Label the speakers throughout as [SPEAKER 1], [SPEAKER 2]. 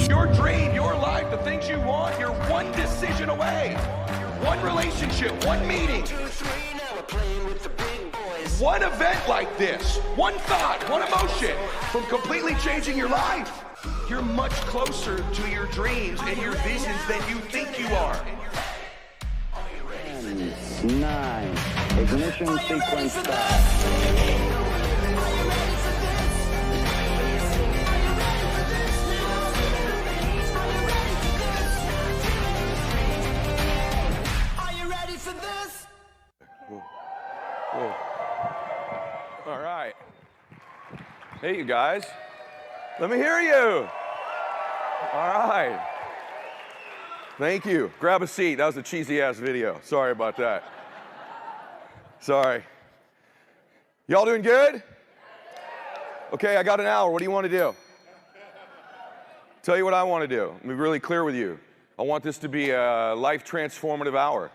[SPEAKER 1] Your dream, your life, the things you want, you're one decision away. One relationship, one meeting. One event like this, one thought, one emotion from completely changing your life. You're much closer to your dreams and your visions than you think you are.
[SPEAKER 2] 10, 9, ignition sequence start.
[SPEAKER 1] All right. Hey, you guys. Let me hear you. All right. Thank you. Grab a seat. That was a cheesy-ass video. Sorry about that. Sorry. Y'all doing good? Okay, I got an hour. What do you want to do? Tell you what I want to do. Let me be really clear with you. I want this to be a life transformative hour.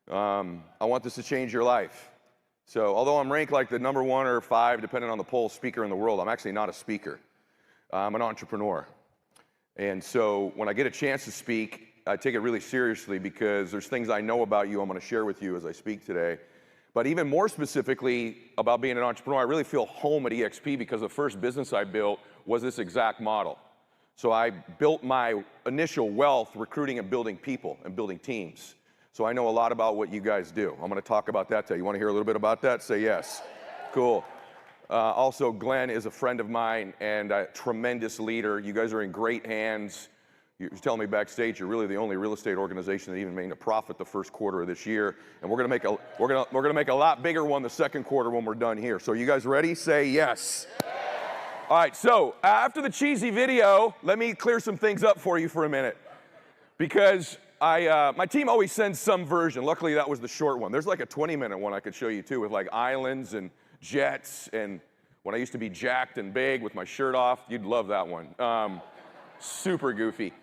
[SPEAKER 1] I want this to change your life. So although I'm ranked like the number 1 or 5, depending on the poll, speaker in the world, I'm actually not a speaker. I'm an entrepreneur. And so when I get a chance to speak, I take it really seriously because there's things I know about you I'm going to share with you as I speak today. But even more specifically about being an entrepreneur, I really feel home at EXP because the first business I built was this exact model. So I built my initial wealth recruiting and building people and building teams. So I know a lot about what you guys do. I'm going to talk about that today. You want to hear a little bit about that? Say yes. Cool. Also, Glenn is a friend of mine and a tremendous leader. You guys are in great hands. You're telling me backstage you're really the only real estate organization that even made a profit the first quarter of this year, and we're gonna make a lot bigger one the second quarter when we're done here. So you guys ready? Say yes. All right. So after the cheesy video, let me clear some things up for you for a minute, because my team always sends some version. Luckily, that was the short one. There's like a 20-minute one I could show you too, with like islands and jets, and when I used to be jacked and big with my shirt off. You'd love that one. Super goofy.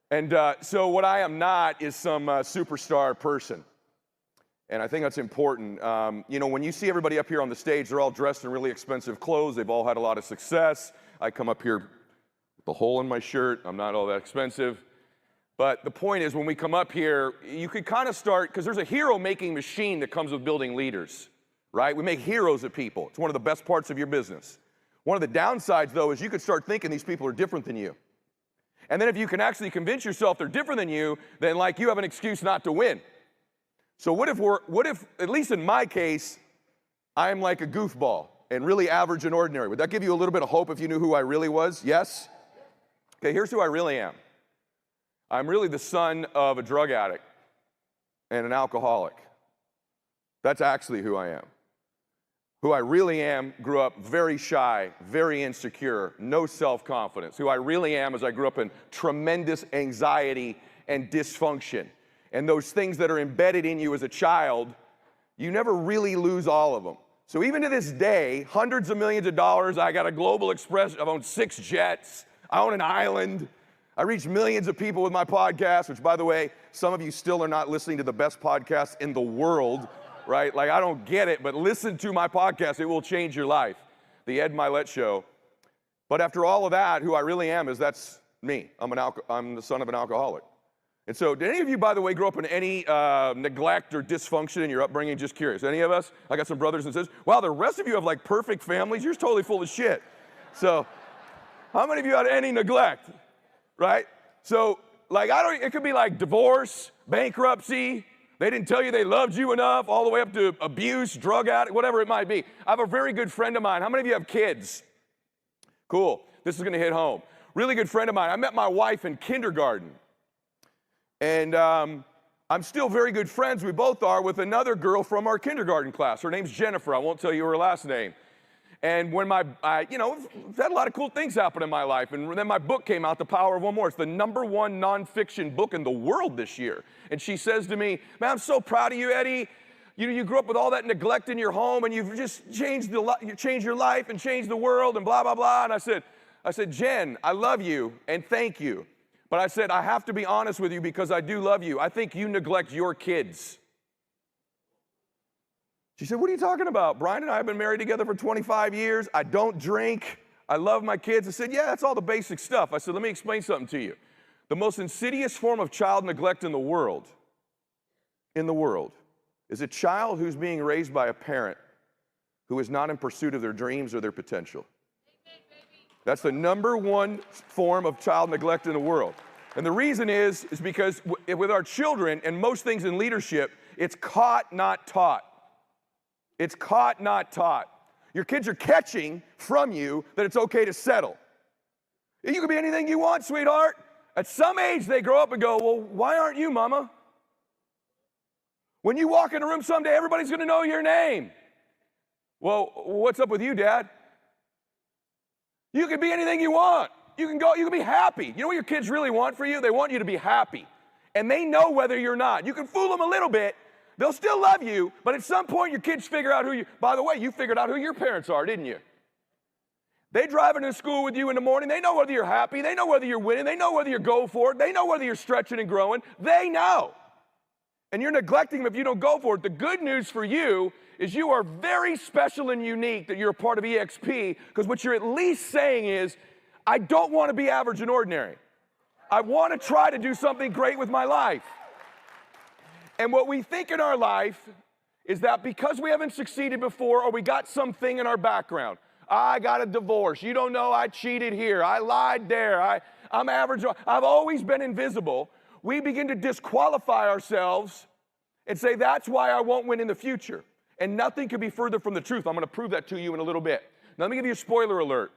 [SPEAKER 1] And so what I am not is some superstar person. And I think that's important. You know, when you see everybody up here on the stage, they're all dressed in really expensive clothes. They've all had a lot of success. I come up here with a hole in my shirt. I'm not all that expensive. But the point is, when we come up here, you could kind of start, because there's a hero-making machine that comes with building leaders, right? We make heroes of people. It's one of the best parts of your business. One of the downsides, though, is you could start thinking these people are different than you. And then if you can actually convince yourself they're different than you, then like you have an excuse not to win. So what if, at least in my case, I'm like a goofball and really average and ordinary? Would that give you a little bit of hope if you knew who I really was? Yes? Okay, here's who I really am. I'm really the son of a drug addict and an alcoholic. That's actually who I am. Who I really am, grew up very shy, very insecure, no self-confidence. Who I really am is I grew up in tremendous anxiety and dysfunction. And those things that are embedded in you as a child, you never really lose all of them. So even to this day, hundreds of millions of dollars, I got a Global Express, I own 6 jets, I own an island, I reach millions of people with my podcast, which, by the way, some of you still are not listening to the best podcast in the world, right? Like, I don't get it, but listen to my podcast. It will change your life. The Ed Mylett Show. But after all of that, who I really am is that's me. I'm the son of an alcoholic. And so, did any of you, by the way, grow up in any neglect or dysfunction in your upbringing? Just curious. Any of us? I got some brothers and sisters. Wow, the rest of you have like perfect families. You're totally full of shit. So, how many of you had any neglect? Right? So, like, it could be like divorce, bankruptcy. They didn't tell you they loved you enough, all the way up to abuse, drug addict, whatever it might be. I have a very good friend of mine. How many of you have kids? Cool. This is going to hit home. Really good friend of mine. I met my wife in kindergarten. And I'm still very good friends, we both are, with another girl from our kindergarten class. Her name's Jennifer. I won't tell you her last name. And when I've had a lot of cool things happen in my life. And then my book came out, The Power of One More. It's the #1 nonfiction book in the world this year. And she says to me, man, I'm so proud of you, Eddie. You grew up with all that neglect in your home, and you've just changed your life and changed the world and blah, blah, blah. And I said, Jen, I love you and thank you. But I said, I have to be honest with you because I do love you. I think you neglect your kids. She said, what are you talking about? Brian and I have been married together for 25 years. I don't drink. I love my kids. I said, yeah, that's all the basic stuff. I said, let me explain something to you. The most insidious form of child neglect in the world, is a child who's being raised by a parent who is not in pursuit of their dreams or their potential. That's the number one form of child neglect in the world. And the reason is because with our children and most things in leadership, it's caught, not taught. It's caught, not taught. Your kids are catching from you that it's okay to settle. You can be anything you want, sweetheart. At some age, they grow up and go, well, why aren't you, mama? When you walk in a room someday, everybody's going to know your name. Well, what's up with you, Dad? You can be anything you want. You can be happy. You know what your kids really want for you? They want you to be happy. And they know whether you're not. You can fool them a little bit. They'll still love you, but at some point your kids figure out by the way, you figured out who your parents are, didn't you? They drive into school with you in the morning. They know whether you're happy. They know whether you're winning. They know whether you're going for it. They know whether you're stretching and growing. They know. And you're neglecting them if you don't go for it. The good news for you is you are very special and unique that you're a part of EXP, because what you're at least saying is, I don't want to be average and ordinary. I want to try to do something great with my life. And what we think in our life is that because we haven't succeeded before, or we got something in our background, I got a divorce, you don't know I cheated here, I lied there, I'm average, I've always been invisible, we begin to disqualify ourselves and say that's why I won't win in the future. And nothing could be further from the truth. I'm going to prove that to you in a little bit. Now, let me give you a spoiler alert.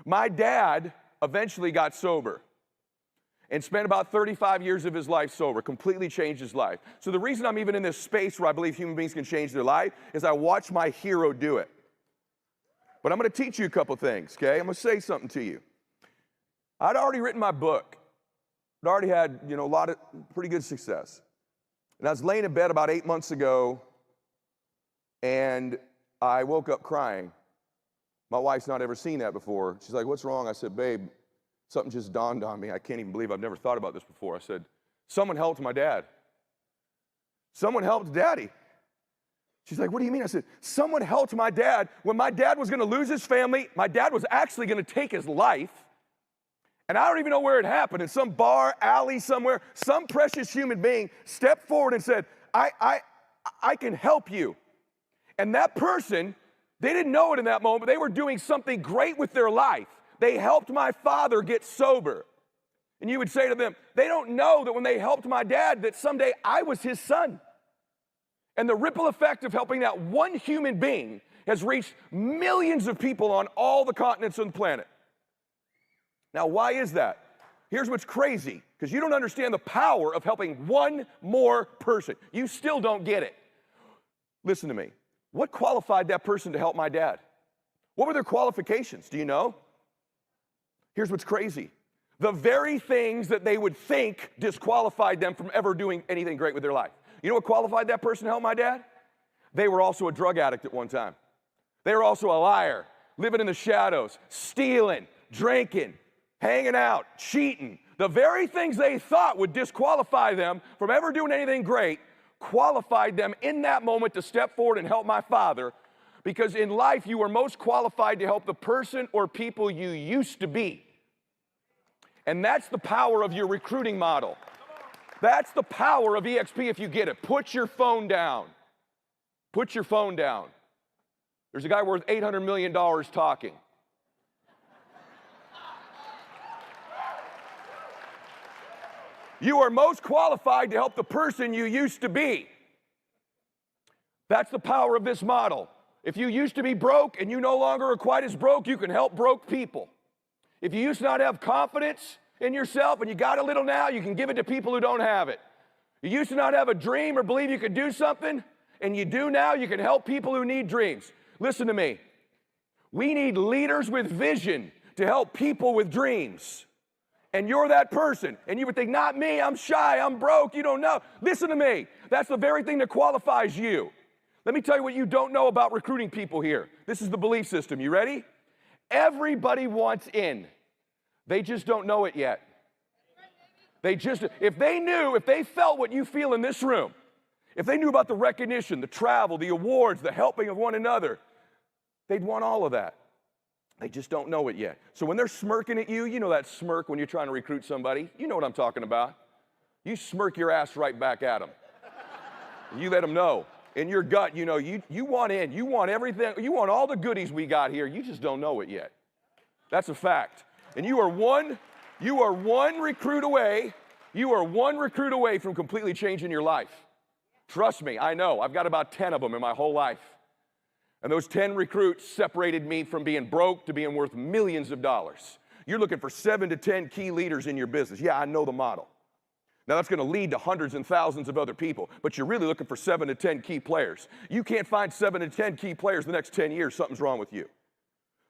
[SPEAKER 1] My dad eventually got sober and spent about 35 years of his life sober, completely changed his life. So the reason I'm even in this space where I believe human beings can change their life is I watched my hero do it. But I'm going to teach you a couple things, okay? I'm going to say something to you. I'd already written my book. I'd already had, a lot of pretty good success. And I was laying in bed about 8 months ago, and I woke up crying. My wife's not ever seen that before. She's like, what's wrong? I said, babe, something just dawned on me. I can't even believe I've never thought about this before. I said, someone helped my dad. Someone helped Daddy. She's like, what do you mean? I said, someone helped my dad. When my dad was going to lose his family, my dad was actually going to take his life. And I don't even know where it happened. In some bar, alley somewhere, some precious human being stepped forward and said, I can help you. And that person, they didn't know it in that moment, but they were doing something great with their life. They helped my father get sober. And you would say to them, they don't know that when they helped my dad, that someday I was his son. And the ripple effect of helping that one human being has reached millions of people on all the continents on the planet. Now, why is that? Here's what's crazy, because you don't understand the power of helping one more person. You still don't get it. Listen to me. What qualified that person to help my dad? What were their qualifications? Do you know? Here's what's crazy. The very things that they would think disqualified them from ever doing anything great with their life. You know what qualified that person to help my dad? They were also a drug addict at one time. They were also a liar, living in the shadows, stealing, drinking, hanging out, cheating. The very things they thought would disqualify them from ever doing anything great qualified them in that moment to step forward and help my father, because in life you are most qualified to help the person or people you used to be. And that's the power of your recruiting model. That's the power of EXP if you get it. Put your phone down. Put your phone down. There's a guy worth $800 million talking. You are most qualified to help the person you used to be. That's the power of this model. If you used to be broke and you no longer are quite as broke, you can help broke people. If you used to not have confidence in yourself and you got a little now, you can give it to people who don't have it. You used to not have a dream or believe you could do something, and you do now, you can help people who need dreams. Listen to me. We need leaders with vision to help people with dreams. And you're that person. And you would think, not me, I'm shy, I'm broke, you don't know. Listen to me. That's the very thing that qualifies you. Let me tell you what you don't know about recruiting people here. This is the belief system. You ready? Everybody wants in. They just don't know it yet. If they felt what you feel in this room, if they knew about the recognition, the travel, the awards, the helping of one another, they'd want all of that. They just don't know it yet. So when they're smirking at you, you know that smirk when you're trying to recruit somebody. You know what I'm talking about. You smirk your ass right back at them. You let them know. In your gut, you know, you want in. You want everything. You want all the goodies we got here. You just don't know it yet. That's a fact. And you are one recruit away. You are one recruit away from completely changing your life. Trust me, I know. I've got about 10 of them in my whole life. And those 10 recruits separated me from being broke to being worth millions of dollars. You're looking for 7 to 10 key leaders in your business. Yeah, I know the model. Now that's going to lead to hundreds and thousands of other people, but you're really looking for 7 to 10 key players. You can't find 7 to 10 key players the next 10 years, something's wrong with you.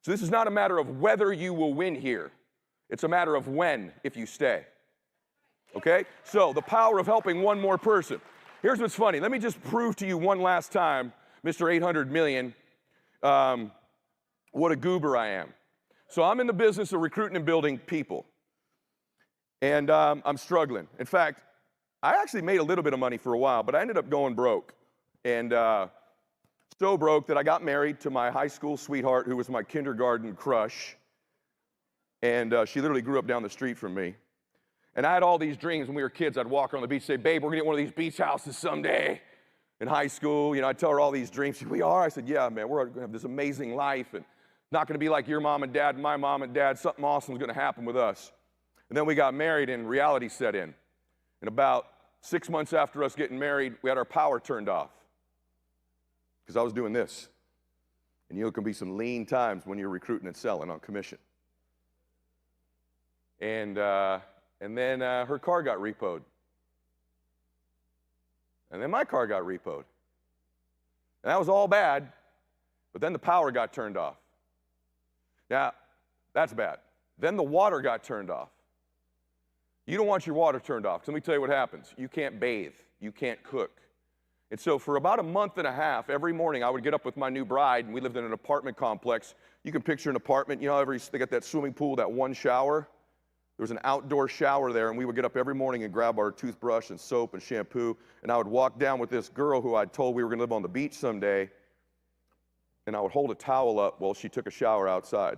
[SPEAKER 1] So this is not a matter of whether you will win here. It's a matter of when, if you stay. Okay? So the power of helping one more person. Here's what's funny. Let me just prove to you one last time, Mr. 800 million, what a goober I am. So I'm in the business of recruiting and building people. And I'm struggling. In fact, I actually made a little bit of money for a while, but I ended up going broke. And so broke that I got married to my high school sweetheart, who was my kindergarten crush. And she literally grew up down the street from me. And I had all these dreams when we were kids. I'd walk her on the beach and say, babe, we're gonna get one of these beach houses someday. In high school, you know, I'd tell her all these dreams. She said, we are? I said, yeah, man, we're gonna have this amazing life. And not gonna be like your mom and dad and my mom and dad. Something awesome is gonna happen with us. And then we got married and reality set in. And about 6 months after us getting married, we had our power turned off. Because I was doing this. And you know, it can be some lean times when you're recruiting and selling on commission. And then her car got repoed. And then my car got repoed. And that was all bad, but then the power got turned off. Now, that's bad. Then the water got turned off. You don't want your water turned off. So let me tell you what happens. You can't bathe. You can't cook. And so for about a month and a half, every morning I would get up with my new bride, and we lived in an apartment complex. You can picture an apartment, you know, they got that swimming pool, that one shower. There was an outdoor shower there, and we would get up every morning and grab our toothbrush and soap and shampoo, and I would walk down with this girl who I'd told we were gonna live on the beach someday, and I would hold a towel up while she took a shower outside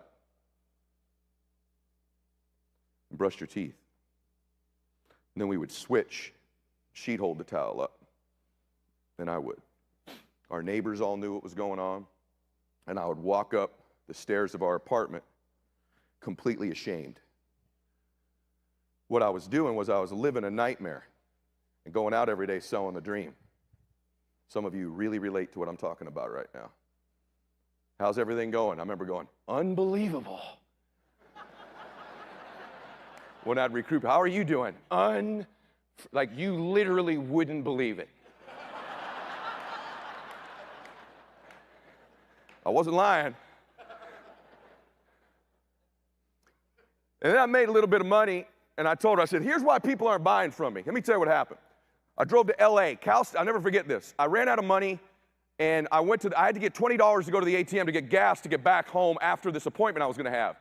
[SPEAKER 1] and brushed her teeth. And then we would switch. She'd hold the towel up, and I would. Our neighbors all knew what was going on, and I would walk up the stairs of our apartment completely ashamed. What I was doing was I was living a nightmare and going out every day selling the dream. Some of you really relate to what I'm talking about right now. How's everything going? I remember going, unbelievable. When I'd recruit, how are you doing? Like you literally wouldn't believe it. I wasn't lying. And then I made a little bit of money, and I told her, I said, here's why people aren't buying from me. Let me tell you what happened. I drove to LA, I'll never forget this. I ran out of money, and I had to get $20 to go to the ATM to get gas to get back home after this appointment I was gonna have.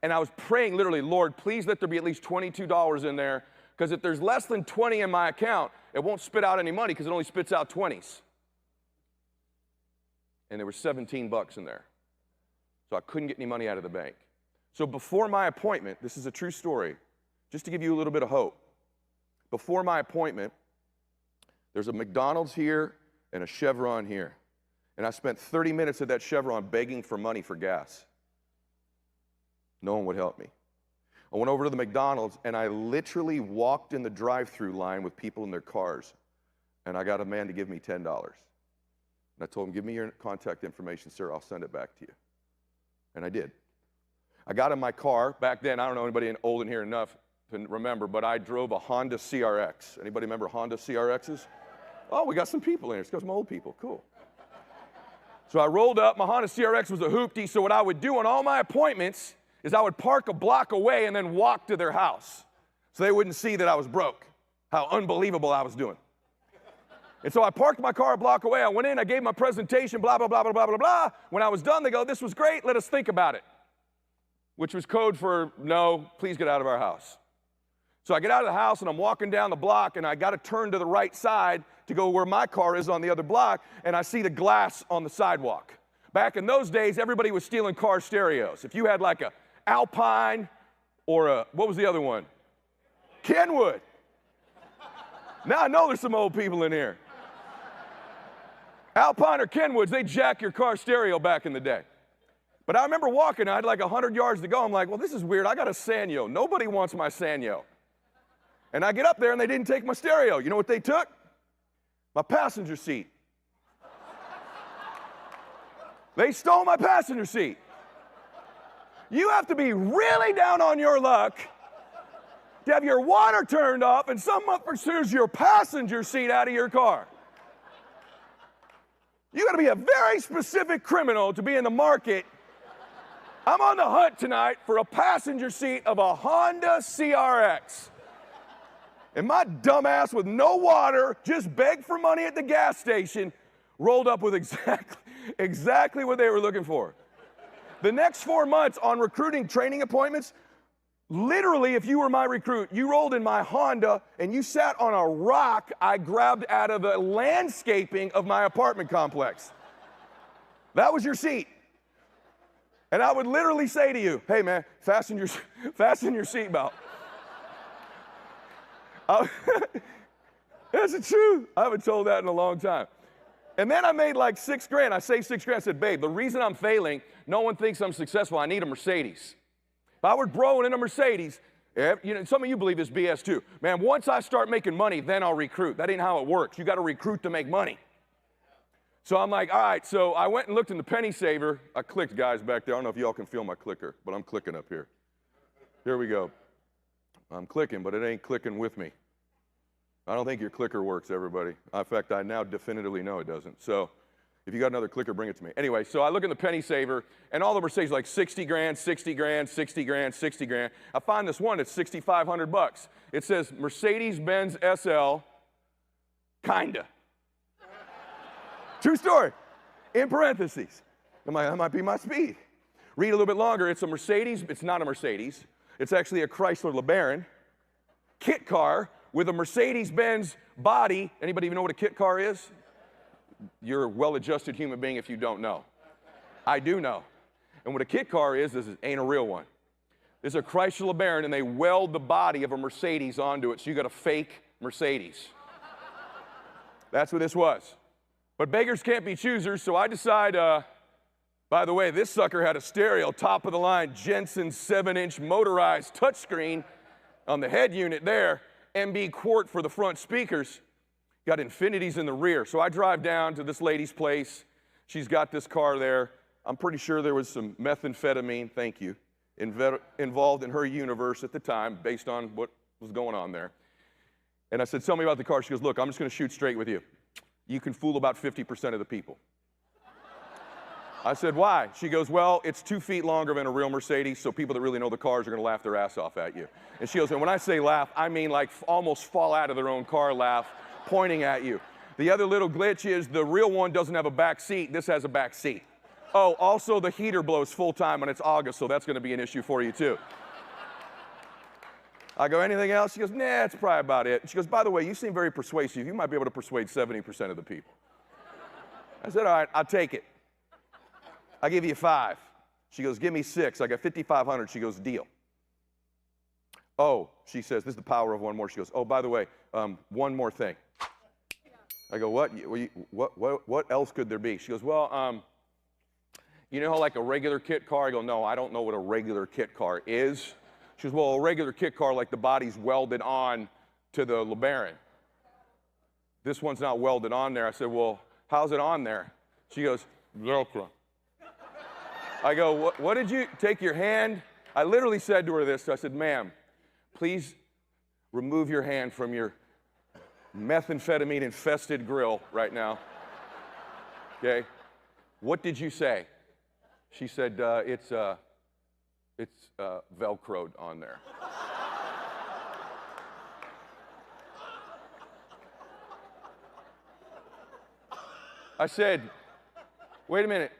[SPEAKER 1] And I was praying literally, Lord, please let there be at least $22 in there, because if there's less than 20 in my account, it won't spit out any money because it only spits out 20s. And there was 17 bucks in there. So I couldn't get any money out of the bank. So before my appointment, this is a true story, just to give you a little bit of hope. Before my appointment, there's a McDonald's here and a Chevron here. And I spent 30 minutes at that Chevron begging for money for gas. No one would help me. I went over to the McDonald's, and I literally walked in the drive-through line with people in their cars, and I got a man to give me $10. And I told him, give me your contact information, sir, I'll send it back to you. And I did. I got in my car. Back then, I don't know anybody old in here enough to remember, but I drove a Honda CRX. Anybody remember Honda CRXs? Oh, we got some people in here. It's got some old people. Cool. So I rolled up. My Honda CRX was a hoopty, so what I would do on all my appointments is I would park a block away and then walk to their house so they wouldn't see that I was broke, how unbelievable I was doing. And so I parked my car a block away. I went in, I gave my presentation, blah, blah, blah, blah, blah, blah, blah. When I was done, they go, this was great, let us think about it, which was code for, no, please get out of our house. So I get out of the house, and I'm walking down the block, and I got to turn to the right side to go where my car is on the other block, and I see the glass on the sidewalk. Back in those days, everybody was stealing car stereos. If you had like a Alpine or a, what was the other one? Kenwood. Now I know there's some old people in here. Alpine or Kenwoods, they jack your car stereo back in the day. But I remember walking, I had like 100 yards to go. I'm like, well, this is weird. I got a Sanyo. Nobody wants my Sanyo. And I get up there and they didn't take my stereo. You know what they took? My passenger seat. They stole my passenger seat. You have to be really down on your luck to have your water turned off and someone pursues your passenger seat out of your car. You got to be a very specific criminal to be in the market. I'm on the hunt tonight for a passenger seat of a Honda CRX. And my dumbass with no water, just begged for money at the gas station, rolled up with exactly what they were looking for. The next 4 months on recruiting training appointments, literally, if you were my recruit, you rolled in my Honda and you sat on a rock I grabbed out of the landscaping of my apartment complex. That was your seat. And I would literally say to you, hey man, fasten your seatbelt. That's the truth. I haven't told that in a long time. And then I made like $6,000. I saved $6,000. I said, babe, the reason I'm failing, no one thinks I'm successful. I need a Mercedes. If I were growing in a Mercedes, you know, some of you believe this BS too. Man, once I start making money, then I'll recruit. That ain't how it works. You got to recruit to make money. So I'm like, all right. So I went and looked in the penny saver. I clicked, guys, back there. I don't know if y'all can feel my clicker, but I'm clicking up here. Here we go. I'm clicking, but it ain't clicking with me. I don't think your clicker works, everybody. In fact, I now definitively know it doesn't. So if you got another clicker, bring it to me. Anyway, so I look in the penny saver, and all the Mercedes like 60 grand, 60 grand, 60 grand, 60 grand. I find this one that's 6,500 bucks. It says Mercedes-Benz SL, kinda. True story. In parentheses. I'm like, that might be my speed. Read a little bit longer. It's a Mercedes. It's not a Mercedes. It's actually a Chrysler LeBaron kit car with a Mercedes-Benz body. Anybody even know what a kit car is? You're a well-adjusted human being if you don't know. I do know. And what a kit car is, this ain't a real one. This is a Chrysler LeBaron, and they weld the body of a Mercedes onto it, so you got a fake Mercedes. That's what this was. But beggars can't be choosers, so I decide, by the way, this sucker had a stereo, top of the line, Jensen 7-inch motorized touchscreen on the head unit there, MB quart for the front speakers, got infinities in the rear. So I drive down to this lady's place. She's got this car there. I'm pretty sure there was some methamphetamine, thank you, involved in her universe at the time based on what was going on there. And I said, tell me about the car. She goes, look, I'm just going to shoot straight with you. You can fool about 50% of the people. I said, why? She goes, well, it's 2 feet longer than a real Mercedes, so people that really know the cars are going to laugh their ass off at you. And she goes, and when I say laugh, I mean like almost fall out of their own car laugh, pointing at you. The other little glitch is the real one doesn't have a back seat. This has a back seat. Oh, also the heater blows full time when it's August, so that's going to be an issue for you too. I go, anything else? She goes, nah, that's probably about it. She goes, by the way, you seem very persuasive. You might be able to persuade 70% of the people. I said, all right, I'll take it. I'll give you 5. She goes, give me 6. I got 5,500. She goes, deal. Oh, she says, this is the power of one more. She goes, oh, by the way, one more thing. I go, what else could there be? She goes, well, you know how like a regular kit car? I go, no, I don't know what a regular kit car is. She goes, well, a regular kit car, like the body's welded on to the LeBaron. This one's not welded on there. I said, well, how's it on there? She goes, Velcro. I go, what did you, take your hand? I literally said to her this. I said, ma'am, please remove your hand from your methamphetamine-infested grill right now. Okay? What did you say? She said, it's Velcroed on there. I said, wait a minute.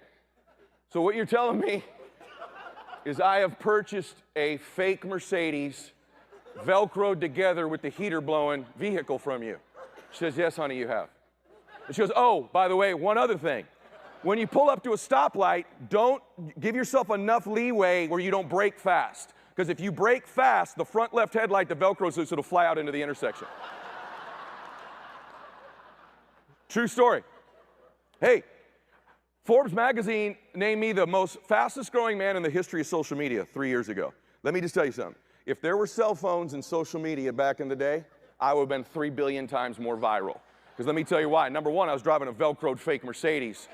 [SPEAKER 1] So what you're telling me is I have purchased a fake Mercedes Velcroed together with the heater blowing vehicle from you. She says, yes, honey, you have. And she goes, oh, by the way, one other thing. when you pull up to a stoplight, don't give yourself enough leeway where you don't brake fast. Because if you brake fast, the front left headlight, the Velcro's loose, it'll fly out into the intersection. True story. Hey, Forbes magazine named me the most fastest growing man in the history of social media 3 years ago. Let me just tell you something. If there were cell phones and social media back in the day, I would have been 3 billion times more viral. Because let me tell you why. Number one, I was driving a Velcroed fake Mercedes.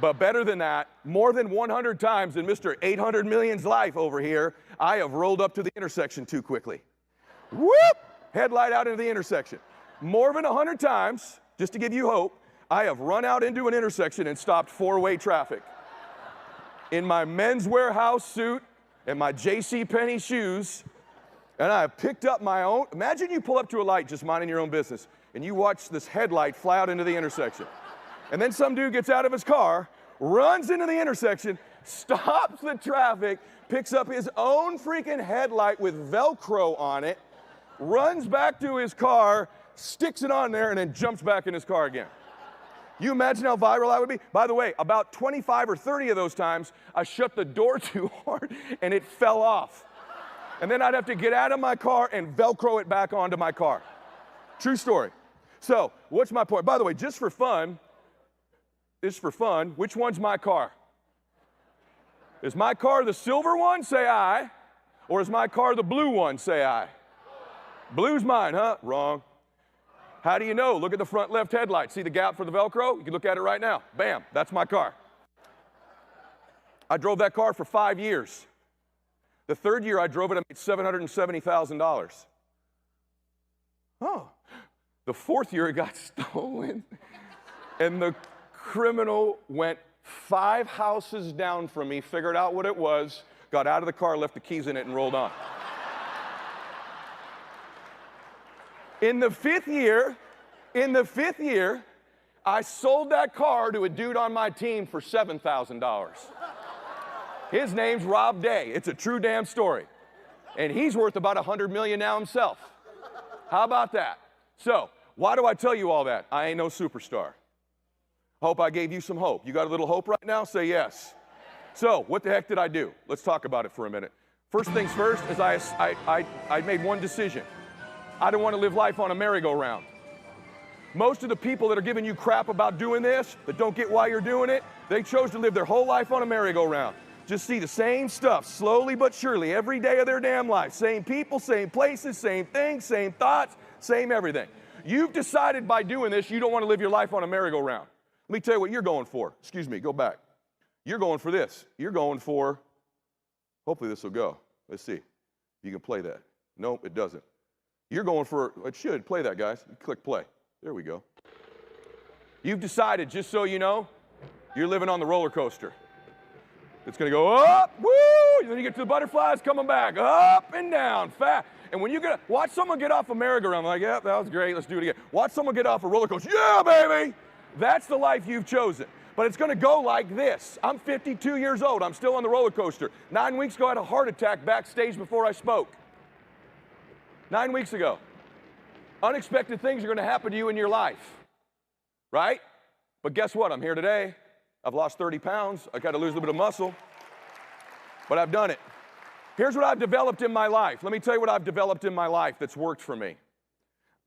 [SPEAKER 1] But better than that, more than 100 times in Mr. 800 Million's life over here, I have rolled up to the intersection too quickly. Whoop! Headlight out into the intersection. More than 100 times, just to give you hope, I have run out into an intersection and stopped four-way traffic. In my Men's Warehouse suit and my JCPenney shoes, and I have picked up my own. Imagine you pull up to a light just minding your own business, and you watch this headlight fly out into the intersection. And then some dude gets out of his car, runs into the intersection, stops the traffic, picks up his own freaking headlight with Velcro on it, runs back to his car, sticks it on there, and then jumps back in his car again. You imagine how viral I would be? By the way, about 25 or 30 of those times, I shut the door too hard and it fell off. And then I'd have to get out of my car and Velcro it back onto my car. True story. So, what's my point? By the way, just for fun, which one's my car? Is my car the silver one? Say aye. Or is my car the blue one? Say aye. Blue's mine, huh? Wrong. How do you know? Look at the front left headlight. See the gap for the Velcro? You can look at it right now. Bam, that's my car. I drove that car for 5 years. The third year I drove it, I made $770,000. Oh. The fourth year it got stolen, and the criminal went 5 houses down from me, figured out what it was, got out of the car, left the keys in it, and rolled on. In the fifth year, I sold that car to a dude on my team for $7,000. His name's Rob Day. It's a true damn story. And he's worth about $100 million now himself. How about that? So, why do I tell you all that? I ain't no superstar. Hope I gave you some hope. You got a little hope right now? Say yes. So, what the heck did I do? Let's talk about it for a minute. First things first is I made one decision. I don't want to live life on a merry-go-round. Most of the people that are giving you crap about doing this, that don't get why you're doing it, they chose to live their whole life on a merry-go-round. Just see the same stuff, slowly but surely, every day of their damn life. Same people, same places, same things, same thoughts, same everything. You've decided by doing this, you don't want to live your life on a merry-go-round. Let me tell you what you're going for. Excuse me, go back. You're going for this. You're going for, hopefully this will go. Let's see. You can play that. Nope, it doesn't. You're going for, it should, play that, guys. Click play. There we go. You've decided, just so you know, you're living on the roller coaster. It's going to go up, woo! Then you get to the butterflies coming back, up and down, fast. And when you watch someone get off a merry-go-round, like, yeah, that was great, let's do it again. Watch someone get off a roller coaster, yeah, baby! That's the life you've chosen. But it's going to go like this. I'm 52 years old. I'm still on the roller coaster. 9 weeks ago, I had a heart attack backstage before I spoke. 9 weeks ago. Unexpected things are going to happen to you in your life, right? But guess what? I'm here today. I've lost 30 pounds. I got to lose a little bit of muscle, but I've done it. Here's what I've developed in my life. Let me tell you what I've developed in my life that's worked for me.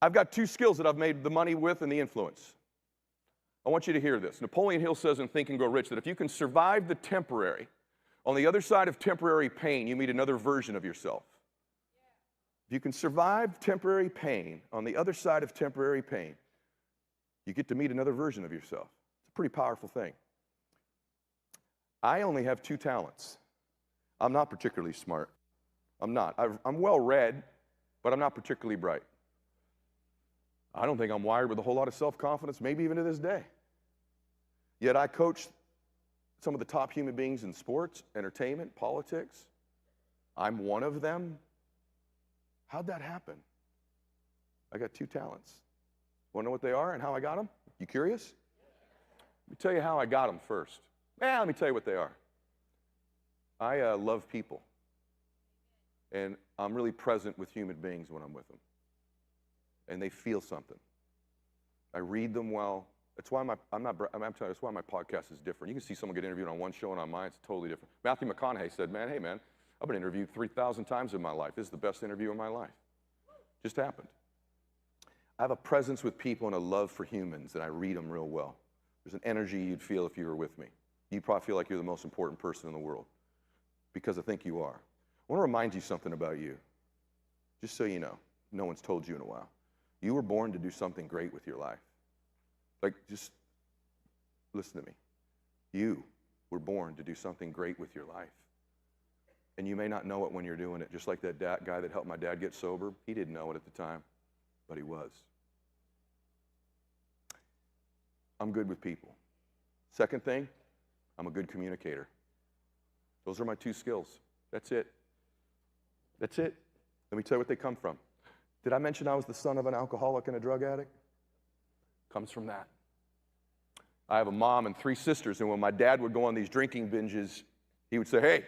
[SPEAKER 1] I've got 2 skills that I've made the money with and the influence. I want you to hear this. Napoleon Hill says in Think and Grow Rich that if you can survive the temporary, on the other side of temporary pain, you meet another version of yourself. If you can survive temporary pain, on the other side of temporary pain, you get to meet another version of yourself. It's a pretty powerful thing. I only have 2 talents. I'm not particularly smart. I'm not. I'm well read, but I'm not particularly bright. I don't think I'm wired with a whole lot of self-confidence, maybe even to this day. Yet I coach some of the top human beings in sports, entertainment, politics. I'm one of them. How'd that happen? I got 2 talents. Want to know what they are and how I got them? You curious? Let me tell you how I got them first. Let me tell you what they are. I love people. And I'm really present with human beings when I'm with them. And they feel something. I read them well. That's why I'm telling you, that's why my podcast is different. You can see someone get interviewed on one show and on mine, it's totally different. Matthew McConaughey said, man, hey man, I've been interviewed 3,000 times in my life. This is the best interview of my life. Just happened. I have a presence with people and a love for humans, and I read them real well. There's an energy you'd feel if you were with me. You'd probably feel like you're the most important person in the world, because I think you are. I want to remind you something about you, just so you know. No one's told you in a while. You were born to do something great with your life. Like, just listen to me. You were born to do something great with your life. And you may not know it when you're doing it, just like that guy that helped my dad get sober. He didn't know it at the time, but he was. I'm good with people. Second thing, I'm a good communicator. Those are my 2 skills. That's it. That's it. Let me tell you what they come from. Did I mention I was the son of an alcoholic and a drug addict? Comes from that. I have a mom and 3 sisters, and when my dad would go on these drinking binges, he would say, hey,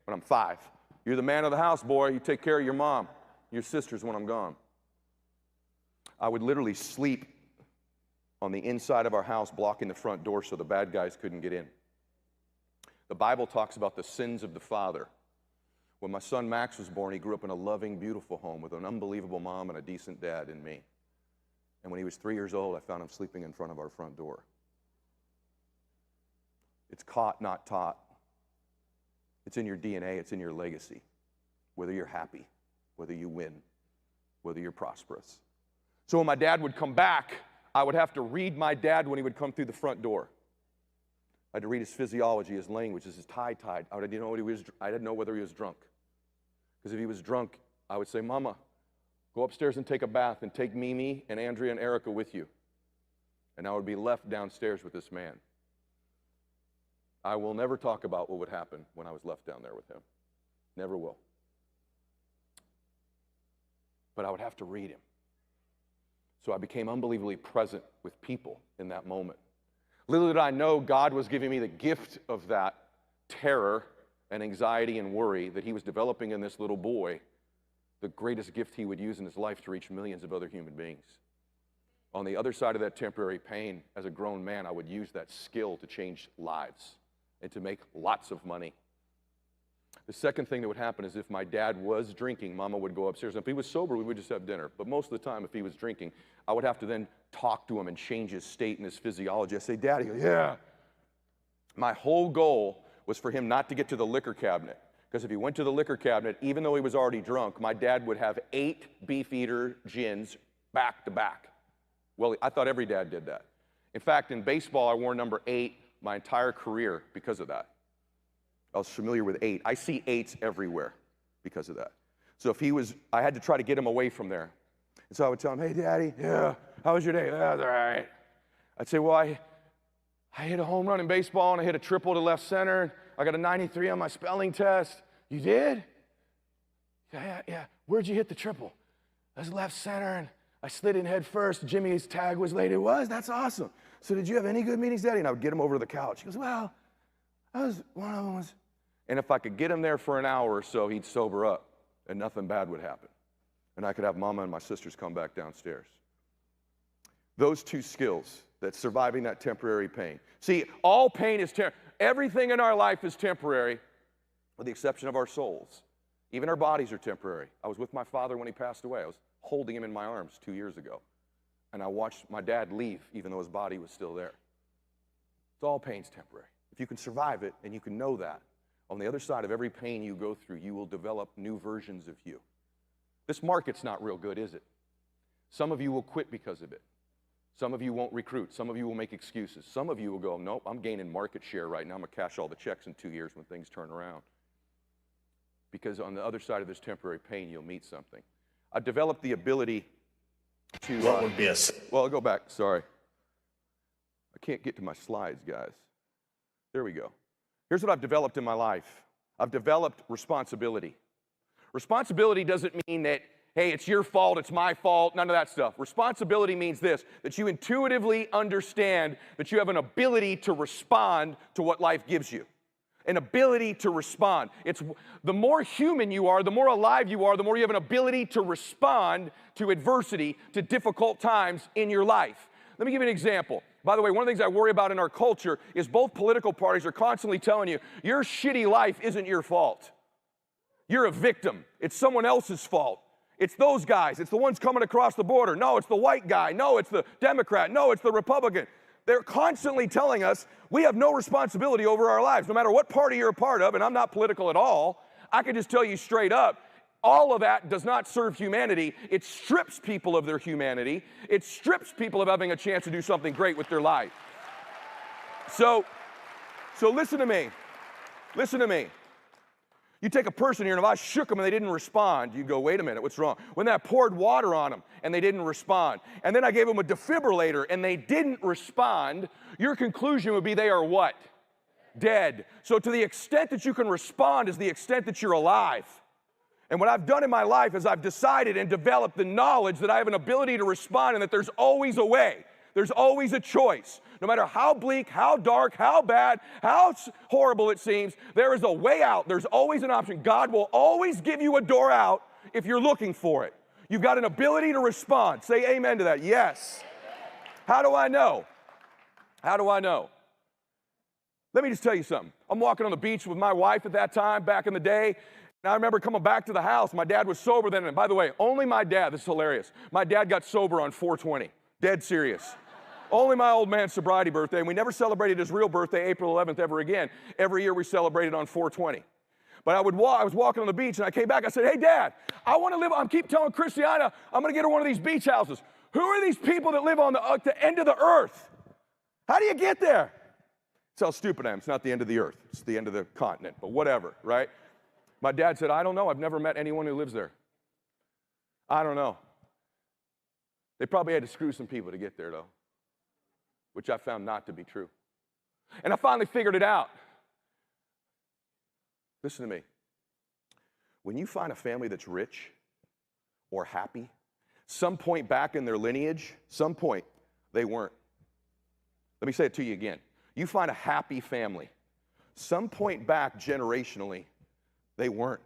[SPEAKER 1] when I'm 5, you're the man of the house, boy. You take care of your mom, your sisters when I'm gone. I would literally sleep on the inside of our house, blocking the front door so the bad guys couldn't get in. The Bible talks about the sins of the father. When my son Max was born, he grew up in a loving, beautiful home with an unbelievable mom and a decent dad in me. And when he was 3 years old, I found him sleeping in front of our front door. It's caught, not taught. It's in your DNA, it's in your legacy. Whether you're happy, whether you win, whether you're prosperous. So when my dad would come back, I would have to read my dad when he would come through the front door. I had to read his physiology, his language, his tie-tied. I didn't know whether he was drunk. Because if he was drunk, I would say, Mama, go upstairs and take a bath and take Mimi and Andrea and Erica with you. And I would be left downstairs with this man. I will never talk about what would happen when I was left down there with him. Never will. But I would have to read him. So I became unbelievably present with people in that moment. Little did I know God was giving me the gift of that terror and anxiety and worry that he was developing in this little boy, the greatest gift he would use in his life to reach millions of other human beings. On the other side of that temporary pain, as a grown man, I would use that skill to change lives and to make lots of money. The second thing that would happen is if my dad was drinking, Mama would go upstairs. And if he was sober, we would just have dinner. But most of the time, if he was drinking, I would have to then talk to him and change his state and his physiology. I say, Daddy, yeah. My whole goal was for him not to get to the liquor cabinet. Because if he went to the liquor cabinet, even though he was already drunk, my dad would have 8 Beefeater gins back to back. Well, I thought every dad did that. In fact, in baseball, I wore number 8 my entire career because of that. I was familiar with 8. I see 8s everywhere because of that. So if he was, I had to try to get him away from there. And so I would tell him, hey, Daddy, yeah, how was your day? Yeah, that's all right. I'd say, well, I hit a home run in baseball, and I hit a triple to left center. I got a 93 on my spelling test. You did? Yeah. Where'd you hit the triple? I was left center, and I slid in head first. Jimmy's tag was late. It was? That's awesome. So did you have any good meetings, Daddy? And I would get him over to the couch. He goes, well, one of them was. And if I could get him there for an hour or so, he'd sober up, and nothing bad would happen. And I could have Mama and my sisters come back downstairs. Those 2 skills, that surviving that temporary pain. See, all pain is temporary. Everything in our life is temporary, with the exception of our souls. Even our bodies are temporary. I was with my father when he passed away. I was holding him in my arms 2 years ago. And I watched my dad leave, even though his body was still there. It's all pain's temporary. If you can survive it, and you can know that, on the other side of every pain you go through, you will develop new versions of you. This market's not real good, is it? Some of you will quit because of it. Some of you won't recruit. Some of you will make excuses. Some of you will go, nope, I'm gaining market share right now. I'm going to cash all the checks in 2 years when things turn around. Because on the other side of this temporary pain, you'll meet something. I've developed the ability to...
[SPEAKER 3] What would be a...
[SPEAKER 1] Well, I'll go back. Sorry. I can't get to my slides, guys. There we go. Here's what I've developed in my life. I've developed responsibility. Responsibility doesn't mean that, hey, it's your fault, it's my fault, none of that stuff. Responsibility means this, that you intuitively understand that you have an ability to respond to what life gives you. An ability to respond. It's the more human you are, the more alive you are, the more you have an ability to respond to adversity, to difficult times in your life. Let me give you an example. By the way, one of the things I worry about in our culture is both political parties are constantly telling you, your shitty life isn't your fault. You're a victim. It's someone else's fault. It's those guys. It's the ones coming across the border. No, it's the white guy. No, it's the Democrat. No, it's the Republican. They're constantly telling us we have no responsibility over our lives, no matter what party you're a part of, and I'm not political at all. I can just tell you straight up, all of that does not serve humanity. It strips people of their humanity. It strips people of having a chance to do something great with their life. So listen to me. Listen to me. You take a person here, and if I shook them and they didn't respond, you go, wait a minute, what's wrong? When I poured water on them and they didn't respond, and then I gave them a defibrillator and they didn't respond, your conclusion would be they are what? Dead. So to the extent that you can respond is the extent that you're alive. And what I've done in my life is I've decided and developed the knowledge that I have an ability to respond and that there's always a way. There's always a choice. No matter how bleak, how dark, how bad, how horrible it seems, there is a way out. There's always an option. God will always give you a door out if you're looking for it. You've got an ability to respond. Say amen to that. Yes. How do I know? How do I know? Let me just tell you something. I'm walking on the beach with my wife at that time, back in the day. And I remember coming back to the house. My dad was sober then. And by the way, only my dad, this is hilarious. My dad got sober on 4/20. Dead serious. Only my old man's sobriety birthday, and we never celebrated his real birthday, April 11th, ever again. Every year we celebrated on 4/20. But I was walking on the beach, and I came back. I said, hey, Dad, I want to live. I keep telling Christiana, I'm going to get her one of these beach houses. Who are these people that live on the end of the earth? How do you get there? That's how stupid I am. It's not the end of the earth. It's the end of the continent, but whatever, right? My dad said, I don't know. I've never met anyone who lives there. I don't know. They probably had to screw some people to get there, though, which I found not to be true. And I finally figured it out. Listen to me. When you find a family that's rich or happy, some point back in their lineage, some point, they weren't. Let me say it to you again. You find a happy family, some point back generationally, they weren't.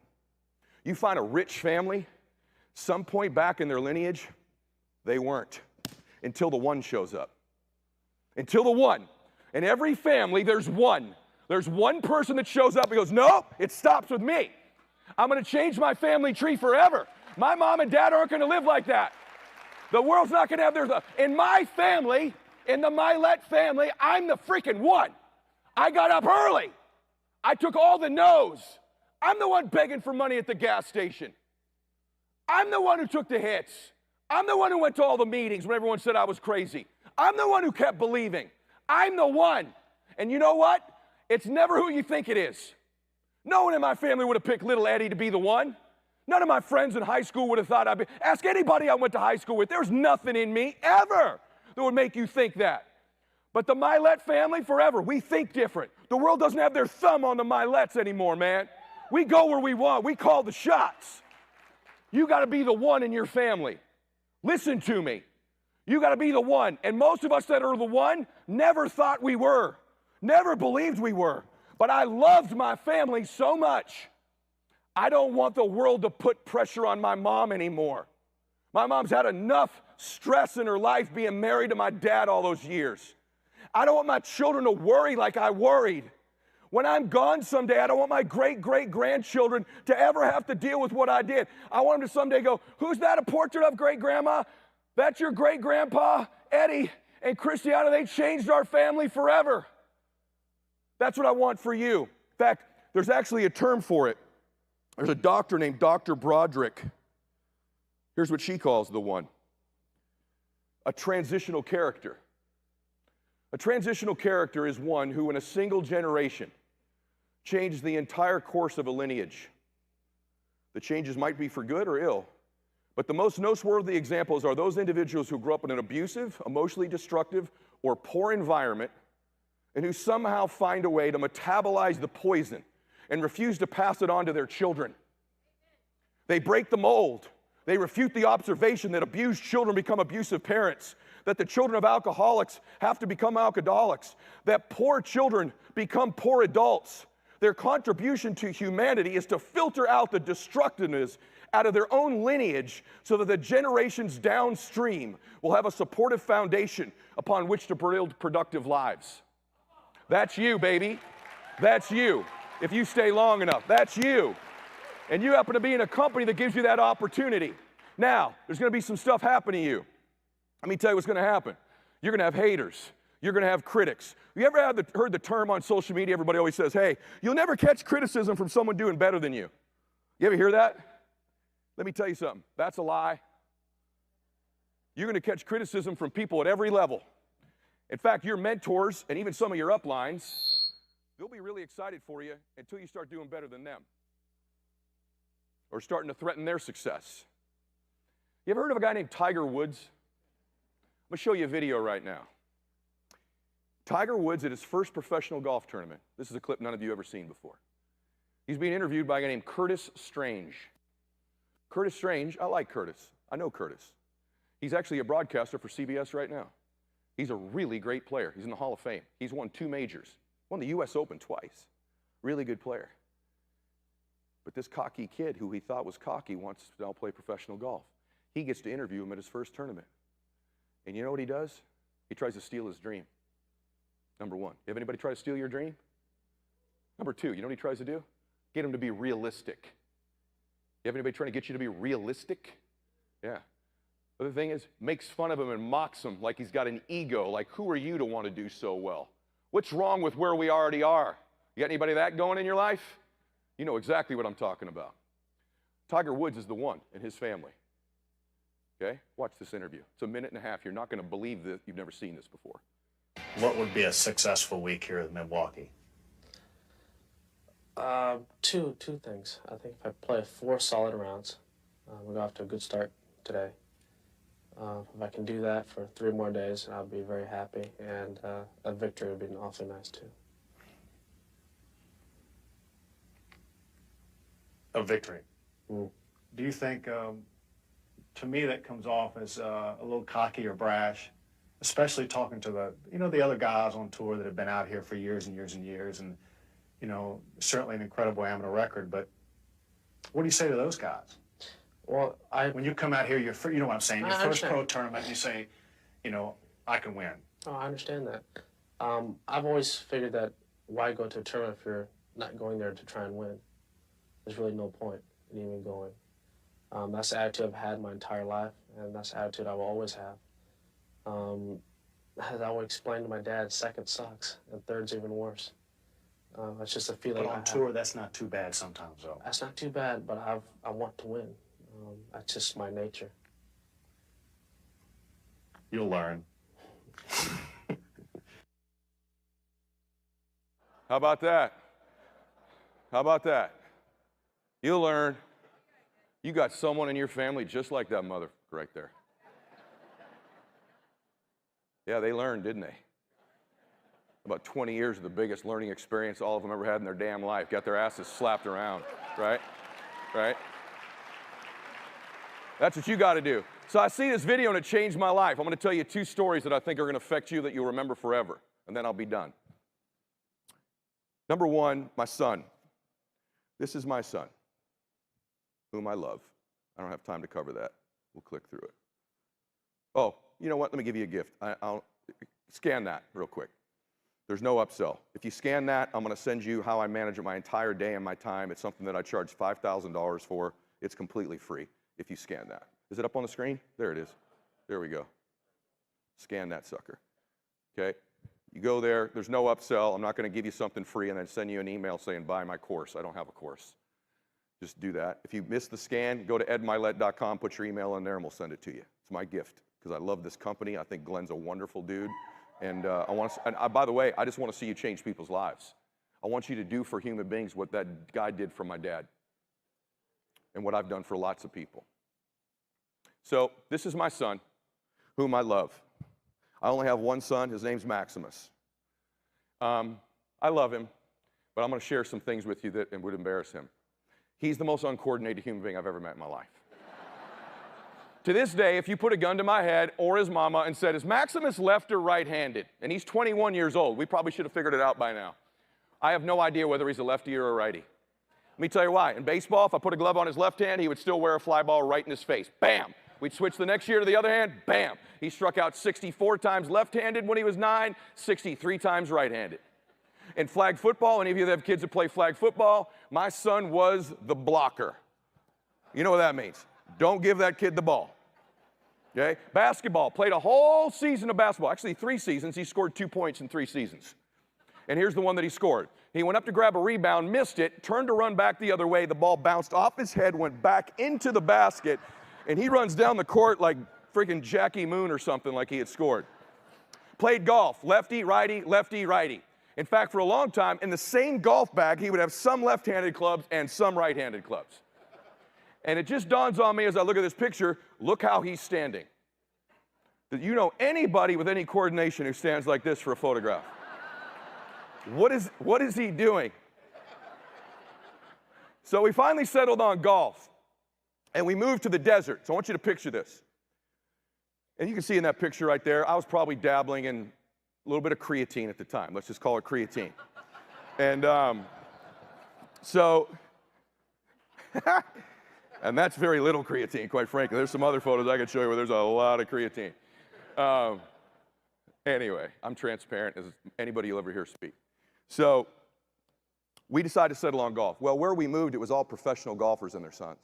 [SPEAKER 1] You find a rich family, some point back in their lineage, they weren't. Until the one shows up. Until the one. In every family, there's one. There's one person that shows up and goes, nope, it stops with me. I'm going to change my family tree forever. My mom and dad aren't going to live like that. The world's not going to have theirs. In my family, in the Mylett family, I'm the freaking one. I got up early. I took all the no's. I'm the one begging for money at the gas station. I'm the one who took the hits. I'm the one who went to all the meetings when everyone said I was crazy. I'm the one who kept believing. I'm the one. And you know what? It's never who you think it is. No one in my family would have picked little Eddie to be the one. None of my friends in high school would have thought I'd be. Ask anybody I went to high school with. There's nothing in me ever that would make you think that. But the Mylett family, forever, we think different. The world doesn't have their thumb on the Myletts anymore, man. We go where we want. We call the shots. You got to be the one in your family. Listen to me. You got to be the one. And most of us that are the one never thought we were, never believed we were. But I loved my family so much. I don't want the world to put pressure on my mom anymore. My mom's had enough stress in her life being married to my dad all those years. I don't want my children to worry like I worried. When I'm gone someday, I don't want my great-great-grandchildren to ever have to deal with what I did. I want them to someday go, who's that a portrait of, great-grandma? That's your great-grandpa, Eddie, and Christiana. They changed our family forever. That's what I want for you. In fact, there's actually a term for it. There's a doctor named Dr. Broderick. Here's what she calls the one. A transitional character. A transitional character is one who in a single generation changes the entire course of a lineage. The changes might be for good or ill, but the most noteworthy examples are those individuals who grew up in an abusive, emotionally destructive, or poor environment and who somehow find a way to metabolize the poison and refuse to pass it on to their children. They break the mold. They refute the observation that abused children become abusive parents, that the children of alcoholics have to become alcoholics, that poor children become poor adults, Their contribution to humanity is to filter out the destructiveness out of their own lineage so that the generations downstream will have a supportive foundation upon which to build productive lives. That's you, baby. That's you. If you stay long enough, that's you. And you happen to be in a company that gives you that opportunity. Now, there's going to be some stuff happening to you. Let me tell you what's going to happen. You're going to have haters. You're going to have critics. You ever heard the term on social media? Everybody always says, hey, you'll never catch criticism from someone doing better than you. You ever hear that? Let me tell you something. That's a lie. You're going to catch criticism from people at every level. In fact, your mentors and even some of your uplines, they'll be really excited for you until you start doing better than them or starting to threaten their success. You ever heard of a guy named Tiger Woods? I'm going to show you a video right now. Tiger Woods at his first professional golf tournament. This is a clip none of you have ever seen before. He's being interviewed by a guy named Curtis Strange. Curtis Strange, I like Curtis. I know Curtis. He's actually a broadcaster for CBS right now. He's a really great player. He's in the Hall of Fame. He's won 2 majors. Won the US Open twice. Really good player. But this cocky kid who he thought was cocky wants to now play professional golf. He gets to interview him at his first tournament. And you know what he does? He tries to steal his dream. Number 1. You have anybody try to steal your dream? Number 2, you know what he tries to do? Get him to be realistic. You have anybody trying to get you to be realistic? Yeah. The other thing is, makes fun of him and mocks him like he's got an ego, like who are you to want to do so well? What's wrong with where we already are? You got anybody that going in your life? You know exactly what I'm talking about. Tiger Woods is the one in his family. Okay? Watch this interview. It's a minute and a half. You're not going to believe that you've never seen this before.
[SPEAKER 3] What would be a successful week here in Milwaukee?
[SPEAKER 4] Two things. I think if I play 4 solid rounds, we'll go off to a good start today. If I can do that for 3 more days, I'll be very happy, and a victory would be awfully nice too.
[SPEAKER 3] A victory.
[SPEAKER 4] Mm.
[SPEAKER 3] Do you think, to me, that comes off as a little cocky or brash, especially talking to the other guys on tour that have been out here for years and years and years, and certainly an incredible amateur record. But what do you say to those guys?
[SPEAKER 4] Well,
[SPEAKER 3] when you come out here, you know what I'm saying, your first pro tournament, you say, I can win.
[SPEAKER 4] Oh, I understand that. I've always figured that why go to a tournament if you're not going there to try and win? There's really no point in even going. That's the attitude I've had my entire life, and that's the attitude I will always have. As I would explain to my dad, second sucks, and third's even worse. It's just a feeling.
[SPEAKER 3] But on tour, that's not too bad sometimes, though.
[SPEAKER 4] That's not too bad, but I want to win. That's just my nature.
[SPEAKER 3] You'll learn.
[SPEAKER 1] How about that? How about that? You'll learn. You got someone in your family just like that mother right there. Yeah, they learned, didn't they? About 20 years of the biggest learning experience all of them ever had in their damn life. Got their asses slapped around, right? Right? That's what you got to do. So I see this video and it changed my life. I'm going to tell you 2 stories that I think are going to affect you that you'll remember forever, and then I'll be done. Number 1, my son. This is my son, whom I love. I don't have time to cover that. We'll click through it. Oh, you know what? Let me give you a gift. I'll scan that real quick. There's no upsell. If you scan that, I'm going to send you how I manage my entire day and my time. It's something that I charge $5,000 for. It's completely free if you scan that. Is it up on the screen? There it is. There we go. Scan that sucker. Okay? You go there. There's no upsell. I'm not going to give you something free and then send you an email saying, buy my course. I don't have a course. Just do that. If you miss the scan, go to edmylett.com, put your email in there, and we'll send it to you. It's my gift because I love this company. I think Glenn's a wonderful dude. And by the way, I just want to see you change people's lives. I want you to do for human beings what that guy did for my dad and what I've done for lots of people. So this is my son, whom I love. I only have one son. His name's Maximus. I love him, but I'm going to share some things with you that would embarrass him. He's the most uncoordinated human being I've ever met in my life. To this day, if you put a gun to my head or his mama and said, is Maximus left or right-handed? And he's 21 years old. We probably should have figured it out by now. I have no idea whether he's a lefty or a righty. Let me tell you why. In baseball, if I put a glove on his left hand, he would still wear a fly ball right in his face. Bam! We'd switch the next year to the other hand. Bam! He struck out 64 times left-handed when he was 9, 63 times right-handed. In flag football, any of you that have kids that play flag football, my son was the blocker. You know what that means. Don't give that kid the ball. Okay? Basketball, played a whole season of basketball. Actually, 3 seasons. He scored 2 points in 3 seasons. And here's the one that he scored. He went up to grab a rebound, missed it, turned to run back the other way. The ball bounced off his head, went back into the basket, and he runs down the court like freaking Jackie Moon or something, like he had scored. Played golf, lefty, righty, lefty, righty. In fact, for a long time, in the same golf bag, he would have some left-handed clubs and some right-handed clubs. And it just dawns on me as I look at this picture, look how he's standing. That you know anybody with any coordination who stands like this for a photograph. What is he doing? So we finally settled on golf, and we moved to the desert. So I want you to picture this. And you can see in that picture right there, I was probably dabbling in a little bit of creatine at the time. Let's just call it creatine. And and that's very little creatine, quite frankly. There's some other photos I could show you where there's a lot of creatine. Anyway, I'm transparent as anybody you'll ever hear speak. So we decided to settle on golf. Well, where we moved, it was all professional golfers and their sons.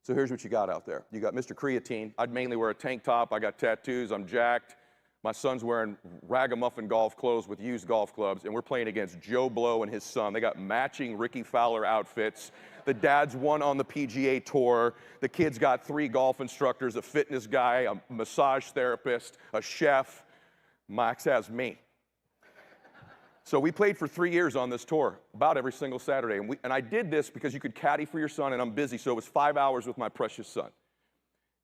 [SPEAKER 1] So here's what you got out there. You got Mr. Creatine. I'd mainly wear a tank top. I got tattoos. I'm jacked. My son's wearing ragamuffin golf clothes with used golf clubs, and we're playing against Joe Blow and his son. They got matching Ricky Fowler outfits. The dad's won on the PGA Tour. The kid's got 3 golf instructors, a fitness guy, a massage therapist, a chef. Max has me. So we played for 3 years on this tour, about every single Saturday. And I did this because you could caddy for your son, and I'm busy, so it was 5 hours with my precious son.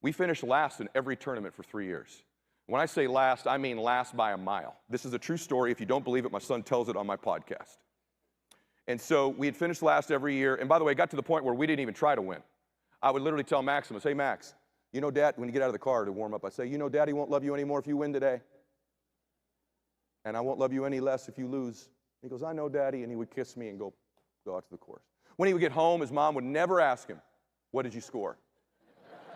[SPEAKER 1] We finished last in every tournament for 3 years. When I say last, I mean last by a mile. This is a true story. If you don't believe it, my son tells it on my podcast. And so we had finished last every year. And by the way, it got to the point where we didn't even try to win. I would literally tell Maximus, hey, Max, you know, Dad, when you get out of the car to warm up, I say, you know, Daddy won't love you anymore if you win today. And I won't love you any less if you lose. He goes, I know, Daddy, and he would kiss me and go out to the course. When he would get home, his mom would never ask him, what did you score?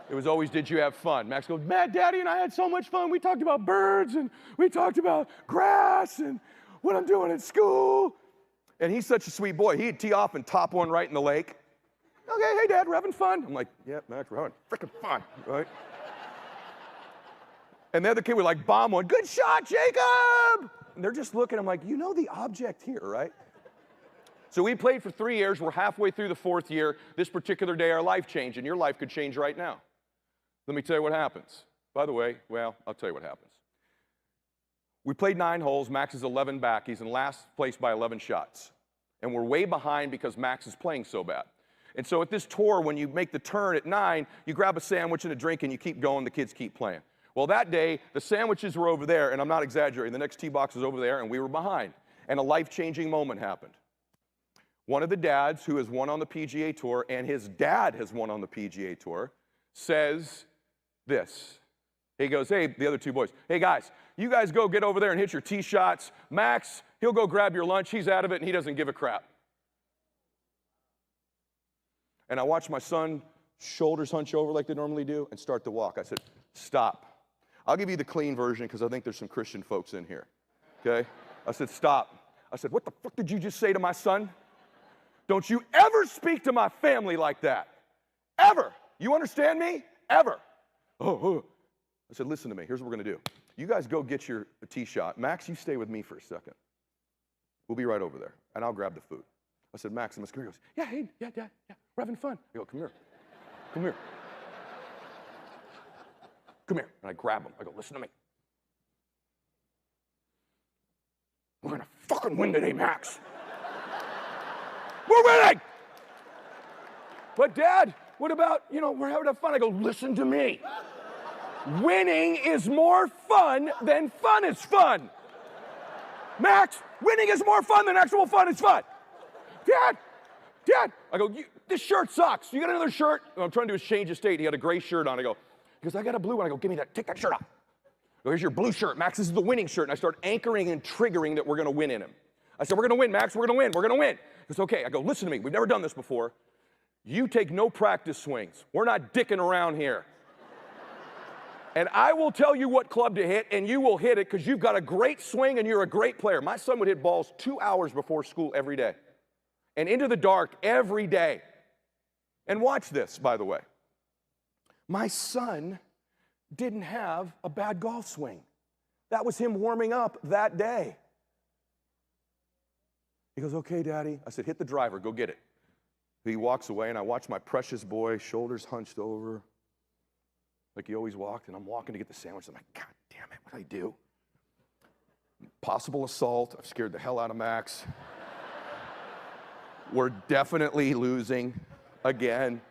[SPEAKER 1] It was always, did you have fun? Max goes, man, Daddy and I had so much fun. We talked about birds, and we talked about grass, and what I'm doing at school. And he's such a sweet boy. He'd tee off and top one right in the lake. Okay, hey, Dad, we're having fun. I'm like, yeah, Max, we're having freaking fun, right? And the other kid would like bomb one. Good shot, Jacob! And they're just looking. I'm like, you know the object here, right? So we played for 3 years. We're halfway through the 4th year. This particular day, our life changed, and your life could change right now. Let me tell you what happens. By the way, well, I'll tell you what happens. We played 9 holes. Max is 11 back. He's in last place by 11 shots. And we're way behind because Max is playing so bad. And so at this tour, when you make the turn at 9, you grab a sandwich and a drink, and you keep going. The kids keep playing. Well, that day, the sandwiches were over there, and I'm not exaggerating. The next tee box is over there, and we were behind. And a life-changing moment happened. One of the dads who has won on the PGA Tour, and his dad has won on the PGA Tour, says this. He goes, hey, the other 2 boys, hey, guys, you guys go get over there and hit your tee shots. Max, he'll go grab your lunch. He's out of it, and he doesn't give a crap. And I watched my son shoulders hunch over like they normally do and start to walk. I said, stop. I'll give you the clean version because I think there's some Christian folks in here, okay? I said, stop. I said, what the fuck did you just say to my son? Don't you ever speak to my family like that. Ever. You understand me? Ever. Oh. I said, listen to me. Here's what we're going to do. You guys go get your tee shot. Max, you stay with me for a second. We'll be right over there, and I'll grab the food. I said, Max, and he goes, yeah, hey, yeah, Dad, yeah, we're having fun. I go, come here. Come here. Come here. And I grab him. I go, listen to me. We're going to fucking win today, Max. We're winning! But Dad, what about, we're having fun. I go, listen to me. Winning is more fun than fun is fun. Max, winning is more fun than actual fun is fun. Dad. I go, this shirt sucks. You got another shirt? I'm trying to do a change of state. He had a gray shirt on. I go, he goes, I got a blue one. I go, give me that. Take that shirt off. I go, here's your blue shirt. Max, this is the winning shirt. And I start anchoring and triggering that we're going to win in him. I said, we're gonna win, Max, we're gonna win, we're gonna win. He goes, okay. I go, listen to me, we've never done this before. You take no practice swings. We're not dicking around here. And I will tell you what club to hit, and you will hit it because you've got a great swing and you're a great player. My son would hit balls 2 hours before school every day and into the dark every day. And watch this, by the way. My son didn't have a bad golf swing. That was him warming up that day. He goes, okay, Daddy. I said, hit the driver, go get it. He walks away, and I watch my precious boy, shoulders hunched over, like he always walked, and I'm walking to get the sandwich. I'm like, God damn it, what'd I do? Possible assault. I've scared the hell out of Max. We're definitely losing again.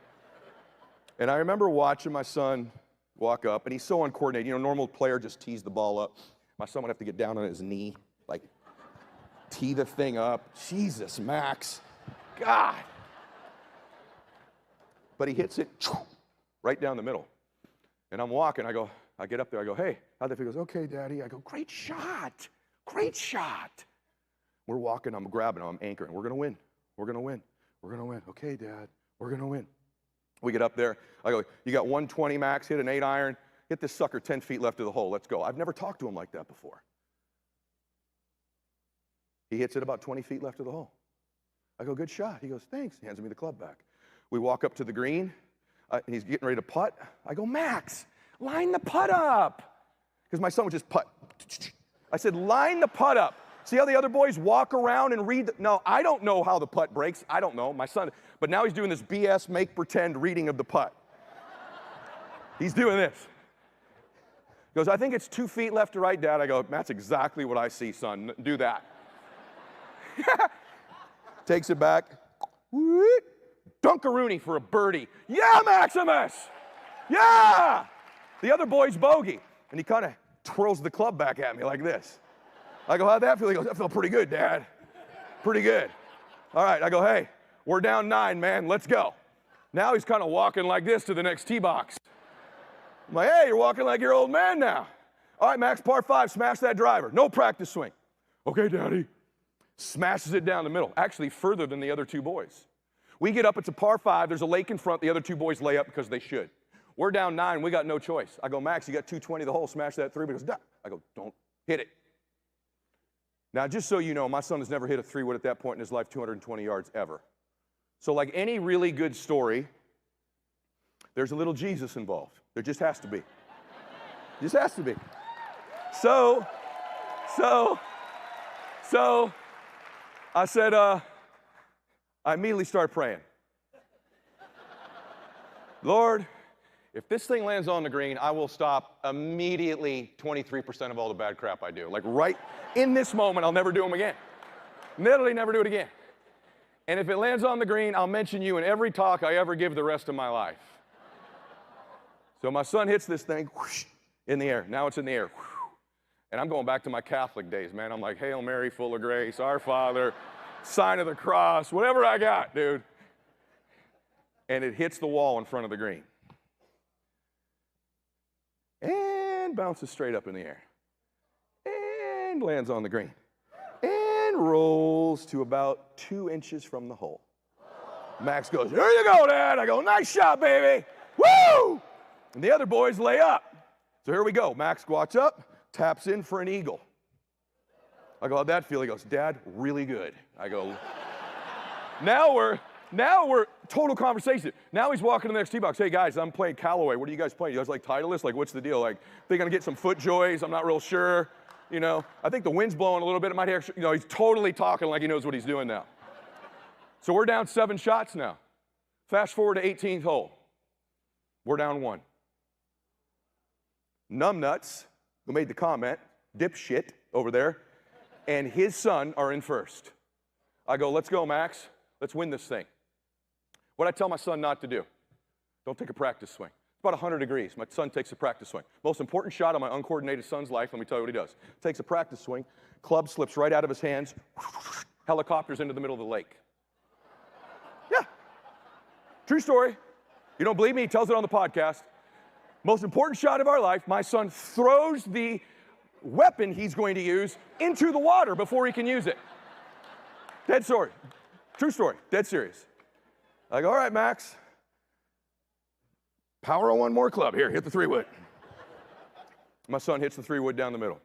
[SPEAKER 1] And I remember watching my son walk up, and he's so uncoordinated. You know, normal player just tees the ball up. My son would have to get down on his knee, like tee the thing up. Jesus, Max. God. But he hits it right down the middle. And I'm walking, I get up there, I go, hey, how'd that feel? He goes, okay, Daddy. I go, great shot, great shot. We're walking, I'm grabbing, I'm anchoring. We're gonna win, we're gonna win, we're gonna win. Okay, Dad, we're gonna win. We get up there, I go, you got 120, Max, hit an 8-iron, hit this sucker 10 feet left of the hole, let's go. I've never talked to him like that before. He hits it about 20 feet left of the hole. I go, good shot. He goes, thanks. He hands me the club back. We walk up to the green. He's getting ready to putt. I go, Max, line the putt up. Because my son would just putt. I said, line the putt up. See how the other boys walk around and read? No, I don't know how the putt breaks. I don't know. My son, but now he's doing this BS make pretend reading of the putt. He's doing this. He goes, I think it's 2 feet left to right, Dad. I go, that's exactly what I see, son. Do that. Takes it back. Dunkaroonie for a birdie. Yeah, Maximus! Yeah! The other boy's bogey. And he kind of twirls the club back at me like this. I go, how'd that feel? He goes, that felt pretty good, Dad. Pretty good. All right, I go, hey, we're down 9, man. Let's go. Now he's kind of walking like this to the next tee box. I'm like, hey, you're walking like your old man now. All right, Max, par 5, smash that driver. No practice swing. Okay, Daddy. Smashes it down the middle, actually further than the other 2 boys. We get up, it's a par 5, there's a lake in front, the other 2 boys lay up because they should. We're down 9, we got no choice. I go, Max, you got 220 the hole, smash that 3. He goes, duh. I go, don't hit it. Now, just so you know, my son has never hit a 3-wood at that point in his life, 220 yards ever. So like any really good story, there's a little Jesus involved. There just has to be. Just has to be. So, I said, I immediately started praying. Lord, if this thing lands on the green, I will stop immediately 23% of all the bad crap I do. Like right in this moment, I'll never do them again. Literally never do it again. And if it lands on the green, I'll mention you in every talk I ever give the rest of my life. So my son hits this thing whoosh, in the air. Now it's in the air. Whoosh. And I'm going back to my Catholic days, man. I'm like, Hail Mary, full of grace, our Father, sign of the cross, whatever I got, dude. And it hits the wall in front of the green. And bounces straight up in the air. And lands on the green. And rolls to about 2 inches from the hole. Max goes, here you go, Dad. I go, nice shot, baby. Woo! And the other boys lay up. So here we go. Max squats up, taps in for an eagle. I go, how'd that feel? He goes, Dad, really good. I go, now we're total conversation. Now he's walking to the next tee box. Hey guys, I'm playing Callaway. What are you guys playing? You guys like Titleist? Like, what's the deal? Like, they're gonna get some foot joys. I'm not real sure. You know, I think the wind's blowing a little bit. It might actually, you know, he's totally talking like he knows what he's doing now. So we're down 7 shots now. Fast forward to 18th hole. We're down 1. Numbnuts, who made the comment, dipshit over there, and his son are in first. I go, let's go, Max. Let's win this thing. What I tell my son not to do, don't take a practice swing. It's about 100 degrees. My son takes a practice swing. Most important shot of my uncoordinated son's life, let me tell you what he does. Takes a practice swing, club slips right out of his hands, helicopters into the middle of the lake. Yeah, true story. You don't believe me? He tells it on the podcast. Most important shot of our life, my son throws the weapon he's going to use into the water before he can use it. Dead story. True story. Dead serious. I go, all right, Max. Power on one more club. Here, hit the 3-wood. My son hits the 3-wood down the middle.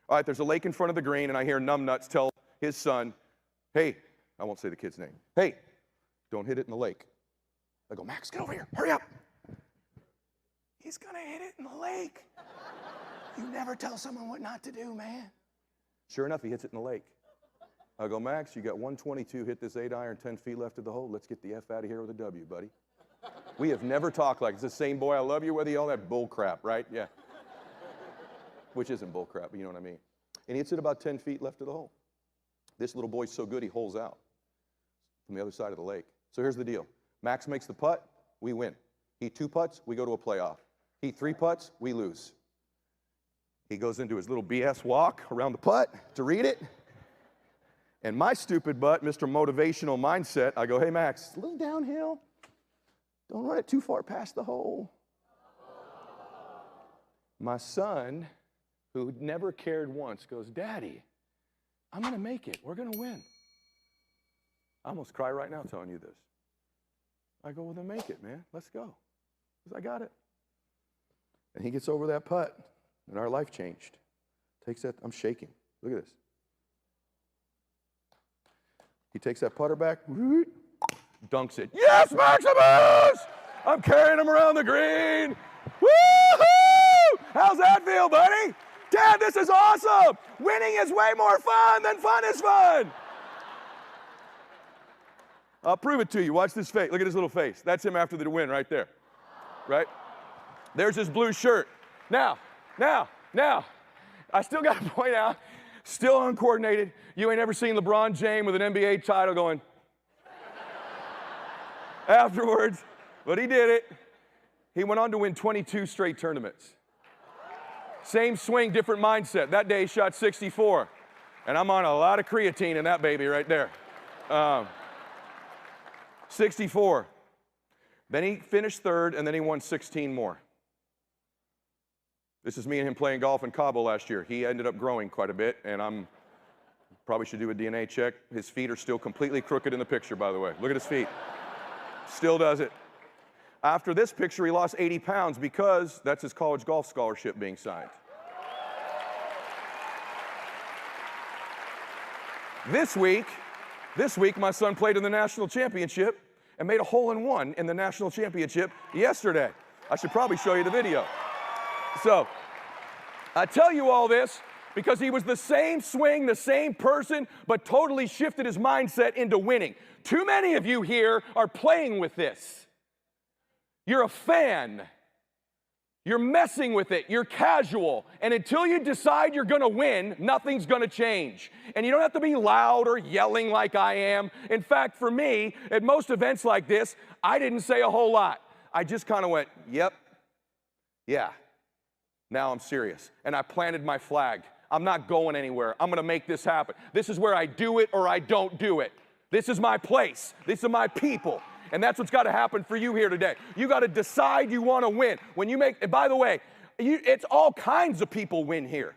[SPEAKER 1] All right, there's a lake in front of the green, and I hear Numbnuts tell his son, hey, I won't say the kid's name. Hey, don't hit it in the lake. I go, Max, get over here. Hurry up. He's going to hit it in the lake. You never tell someone what not to do, man. Sure enough, he hits it in the lake. I go, Max, you got 122, hit this 8-iron, 10 feet left of the hole. Let's get the F out of here with a W, buddy. We have never talked like it's the same boy, I love you, whether you all that bull crap, right? Yeah. Which isn't bull crap, but you know what I mean. And he hits it about 10 feet left of the hole. This little boy's so good, he holes out from the other side of the lake. So here's the deal. Max makes the putt, we win. He 2 putts, we go to a playoff. He 3 putts, we lose. He goes into his little BS walk around the putt to read it. And my stupid butt, Mr. Motivational mindset, I go, hey, Max, a little downhill. Don't run it too far past the hole. My son, who never cared once, goes, Daddy, I'm going to make it. We're going to win. I almost cry right now telling you this. I go, well, then make it, man. Let's go. Because I got it. And he gets over that putt, and our life changed. Takes that, I'm shaking. Look at this. He takes that putter back, dunks it. Yes, Maximus! I'm carrying him around the green. Woo-hoo! How's that feel, buddy? Dad, this is awesome. Winning is way more fun than fun is fun. I'll prove it to you. Watch this face. Look at his little face. That's him after the win right there. Right? There's his blue shirt. Now, I still got to point out, still uncoordinated. You ain't ever seen LeBron James with an NBA title going afterwards, but he did it. He went on to win 22 straight tournaments. Same swing, different mindset. That day he shot 64, and I'm on a lot of creatine in that baby right there. 64. Then he finished third, and then he won 16 more. This is me and him playing golf in Cabo last year. He ended up growing quite a bit, and probably should do a DNA check. His feet are still completely crooked in the picture, by the way. Look at his feet. Still does it. After this picture, he lost 80 pounds because that's his college golf scholarship being signed. This week, my son played in the national championship and made a hole-in-one in the national championship yesterday. I should probably show you the video. So, I tell you all this because he was the same swing, the same person, but totally shifted his mindset into winning. Too many of you here are playing with this. You're a fan. You're messing with it. You're casual. And until you decide you're going to win, nothing's going to change. And you don't have to be loud or yelling like I am. In fact, for me, at most events like this, I didn't say a whole lot. I just kind of went, yep, yeah. Now I'm serious. And I planted my flag. I'm not going anywhere. I'm going to make this happen. This is where I do it or I don't do it. This is my place. These are my people. And that's what's got to happen for you here today. You got to decide you want to win. When you make, and by the way, it's all kinds of people win here.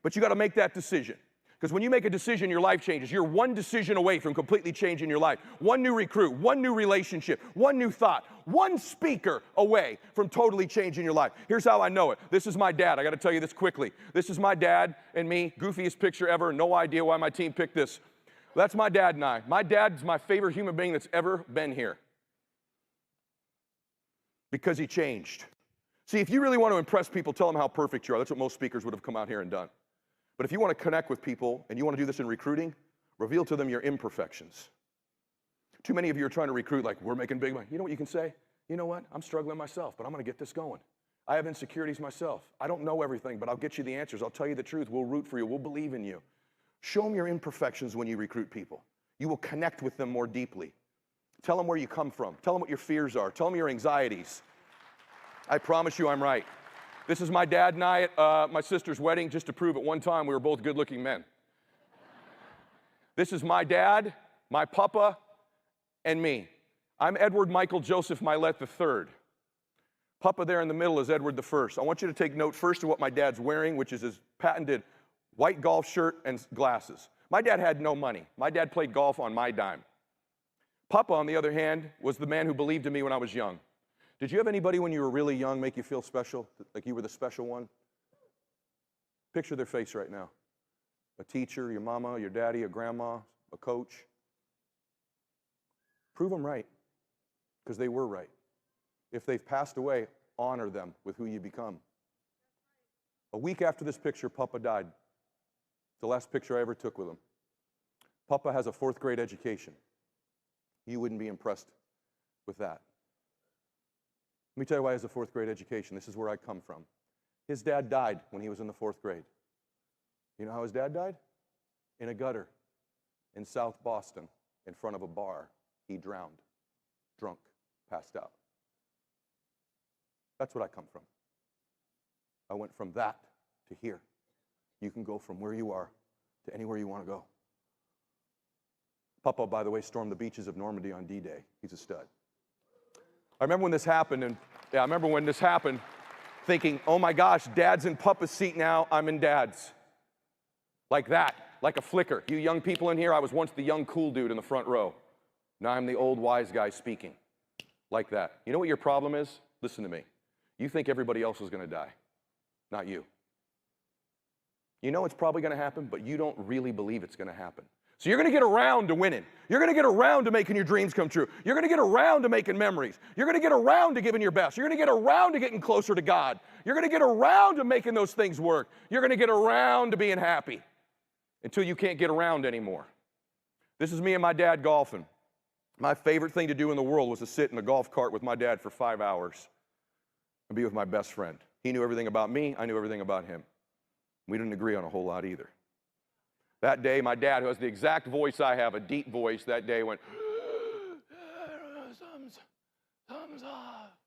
[SPEAKER 1] But you got to make that decision. Because when you make a decision, your life changes. You're one decision away from completely changing your life. One new recruit, one new relationship, one new thought, one speaker away from totally changing your life. Here's how I know it. This is my dad. I got to tell you this quickly. This is my dad and me. Goofiest picture ever. No idea why my team picked this. That's my dad and I. My dad's my favorite human being that's ever been here. Because he changed. See, if you really want to impress people, tell them how perfect you are. That's what most speakers would have come out here and done. But if you want to connect with people, and you want to do this in recruiting, reveal to them your imperfections. Too many of you are trying to recruit like, we're making big money. You know what you can say? You know what? I'm struggling myself, but I'm going to get this going. I have insecurities myself. I don't know everything, but I'll get you the answers. I'll tell you the truth. We'll root for you. We'll believe in you. Show them your imperfections when you recruit people. You will connect with them more deeply. Tell them where you come from. Tell them what your fears are. Tell them your anxieties. I promise you I'm right. This is my dad and I at my sister's wedding, just to prove at one time we were both good-looking men. This is my dad, my papa, and me. I'm Edward Michael Joseph Mylett III. Papa there in the middle is Edward I. I want you to take note first of what my dad's wearing, which is his patented white golf shirt and glasses. My dad had no money. My dad played golf on my dime. Papa, on the other hand, was the man who believed in me when I was young. Did you have anybody when you were really young make you feel special, like you were the special one? Picture their face right now. A teacher, your mama, your daddy, a grandma, a coach. Prove them right, because they were right. If they've passed away, honor them with who you become. A week after this picture, Papa died. The last picture I ever took with him. Papa has a 4th grade education. You wouldn't be impressed with that. Let me tell you why he has a 4th grade education. This is where I come from. His dad died when he was in the 4th grade. You know how his dad died? In a gutter in South Boston in front of a bar. He drowned, drunk, passed out. That's what I come from. I went from that to here. You can go from where you are to anywhere you want to go. Papa, by the way, stormed the beaches of Normandy on D-Day. He's a stud. I remember when this happened, thinking, oh my gosh, Dad's in Papa's seat now, I'm in Dad's. Like that, like a flicker. You young people in here, I was once the young cool dude in the front row. Now I'm the old wise guy speaking. Like that. You know what your problem is? Listen to me. You think everybody else is going to die, not you. You know it's probably going to happen, but you don't really believe it's going to happen. So you're going to get around to winning. You're going to get around to making your dreams come true. You're going to get around to making memories. You're going to get around to giving your best. You're going to get around to getting closer to God. You're going to get around to making those things work. You're going to get around to being happy until you can't get around anymore. This is me and my dad golfing. My favorite thing to do in the world was to sit in a golf cart with my dad for 5 hours and be with my best friend. He knew everything about me. I knew everything about him. We didn't agree on a whole lot either. That day, my dad, who has the exact voice I have, a deep voice, that day went, thumbs up.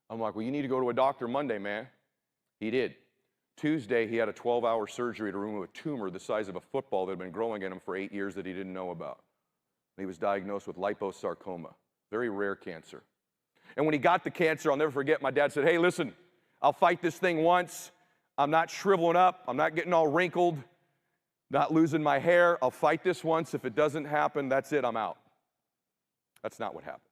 [SPEAKER 1] I'm like, well, you need to go to a doctor Monday, man. He did. Tuesday, he had a 12-hour surgery to remove a tumor the size of a football that had been growing in him for 8 years that he didn't know about. He was diagnosed with liposarcoma, very rare cancer. And when he got the cancer, I'll never forget, my dad said, hey, listen, I'll fight this thing once. I'm not shriveling up. I'm not getting all wrinkled. Not losing my hair. I'll fight this once. If it doesn't happen, that's it. I'm out. That's not what happened.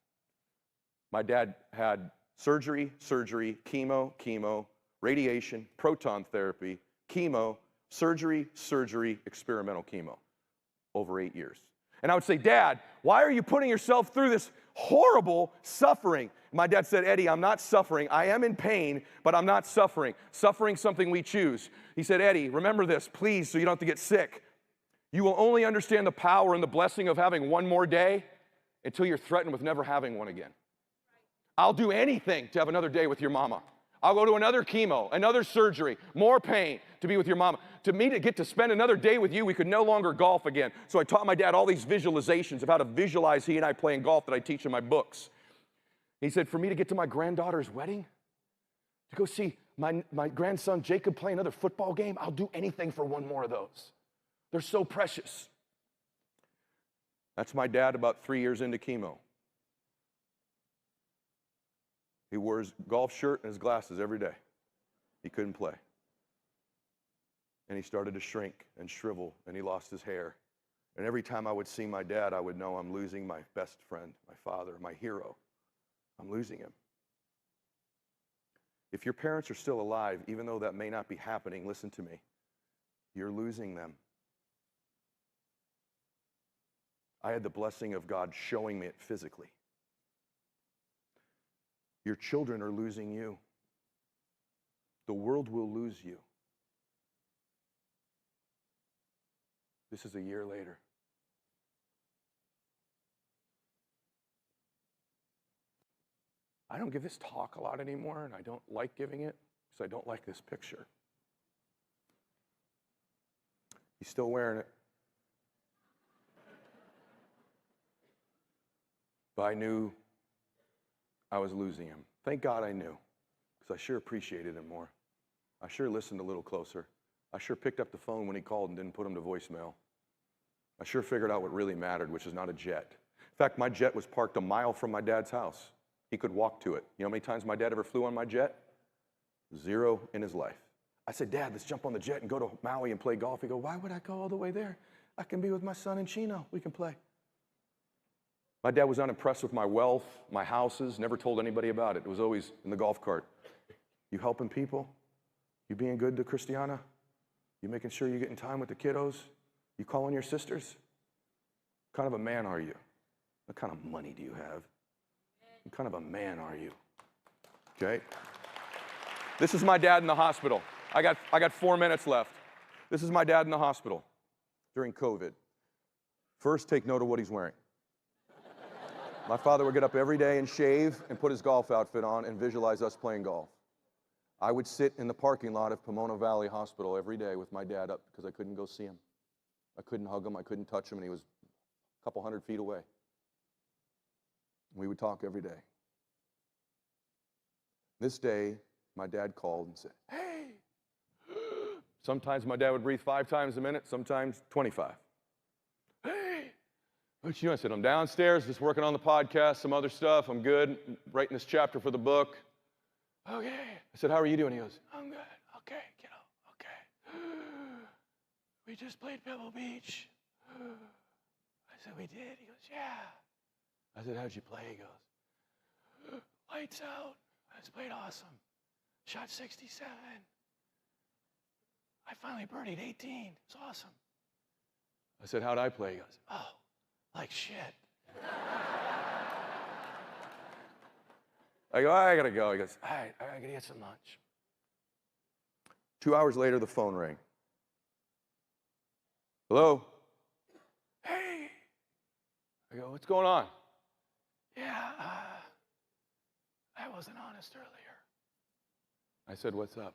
[SPEAKER 1] My dad had surgery, chemo, radiation, proton therapy, chemo, surgery, experimental chemo over 8 years. And I would say, Dad, why are you putting yourself through this horrible suffering? My dad said, Eddie, I'm not suffering. I am in pain, but I'm not suffering. Suffering's something we choose. He said, Eddie, remember this, please, so you don't have to get sick. You will only understand the power and the blessing of having one more day until you're threatened with never having one again. I'll do anything to have another day with your mama. I'll go to another chemo, another surgery, more pain to be with your mama. To me, to get to spend another day with you, we could no longer golf again. So I taught my dad all these visualizations of how to visualize he and I playing golf that I teach in my books. He said, for me to get to my granddaughter's wedding, to go see my grandson Jacob play another football game, I'll do anything for one more of those. They're so precious. That's my dad about 3 years into chemo. He wore his golf shirt and his glasses every day. He couldn't play. And he started to shrink and shrivel, and he lost his hair. And every time I would see my dad, I would know I'm losing my best friend, my father, my hero. I'm losing him. If your parents are still alive, even though that may not be happening, listen to me. You're losing them. I had the blessing of God showing me it physically. Your children are losing you. The world will lose you. This is a year later. I don't give this talk a lot anymore, and I don't like giving it because I don't like this picture. He's still wearing it. But I knew I was losing him. Thank God I knew, because I sure appreciated him more. I sure listened a little closer. I sure picked up the phone when he called and didn't put him to voicemail. I sure figured out what really mattered, which is not a jet. In fact, my jet was parked a mile from my dad's house. He could walk to it. You know how many times my dad ever flew on my jet? 0 in his life. I said, Dad, let's jump on the jet and go to Maui and play golf. He goes, why would I go all the way there? I can be with my son in Chino. We can play. My dad was unimpressed with my wealth, my houses, never told anybody about it. It was always in the golf cart. You helping people? You being good to Christiana? You making sure you're getting time with the kiddos? You calling your sisters? What kind of a man are you? What kind of money do you have? What kind of a man are you? Okay? This is my dad in the hospital. I got 4 minutes left. This is my dad in the hospital during COVID. First, take note of what he's wearing. My father would get up every day and shave and put his golf outfit on and visualize us playing golf. I would sit in the parking lot of Pomona Valley Hospital every day with my dad up because I couldn't go see him. I couldn't hug him, I couldn't touch him, and he was a couple 100 feet away. We would talk every day. This day, my dad called and said, hey. Sometimes my dad would breathe 5 times a minute, sometimes 25. Hey, what you doing? I said, I'm downstairs, just working on the podcast, some other stuff. I'm good, writing this chapter for the book. Okay. I said, how are you doing? He goes, I'm good. Okay, kiddo, okay. We just played Pebble Beach. I said, we did? He goes, yeah. I said, how'd you play? He goes, lights out. I just played awesome. Shot 67. I finally birdied 18. It's awesome. I said, how'd I play? He goes, oh, like shit. I go, I gotta go. He goes, all right, I gotta get some lunch. 2 hours later, the phone rang. Hello? Hey. I go, what's going on? Yeah, I wasn't honest earlier. I said, what's up?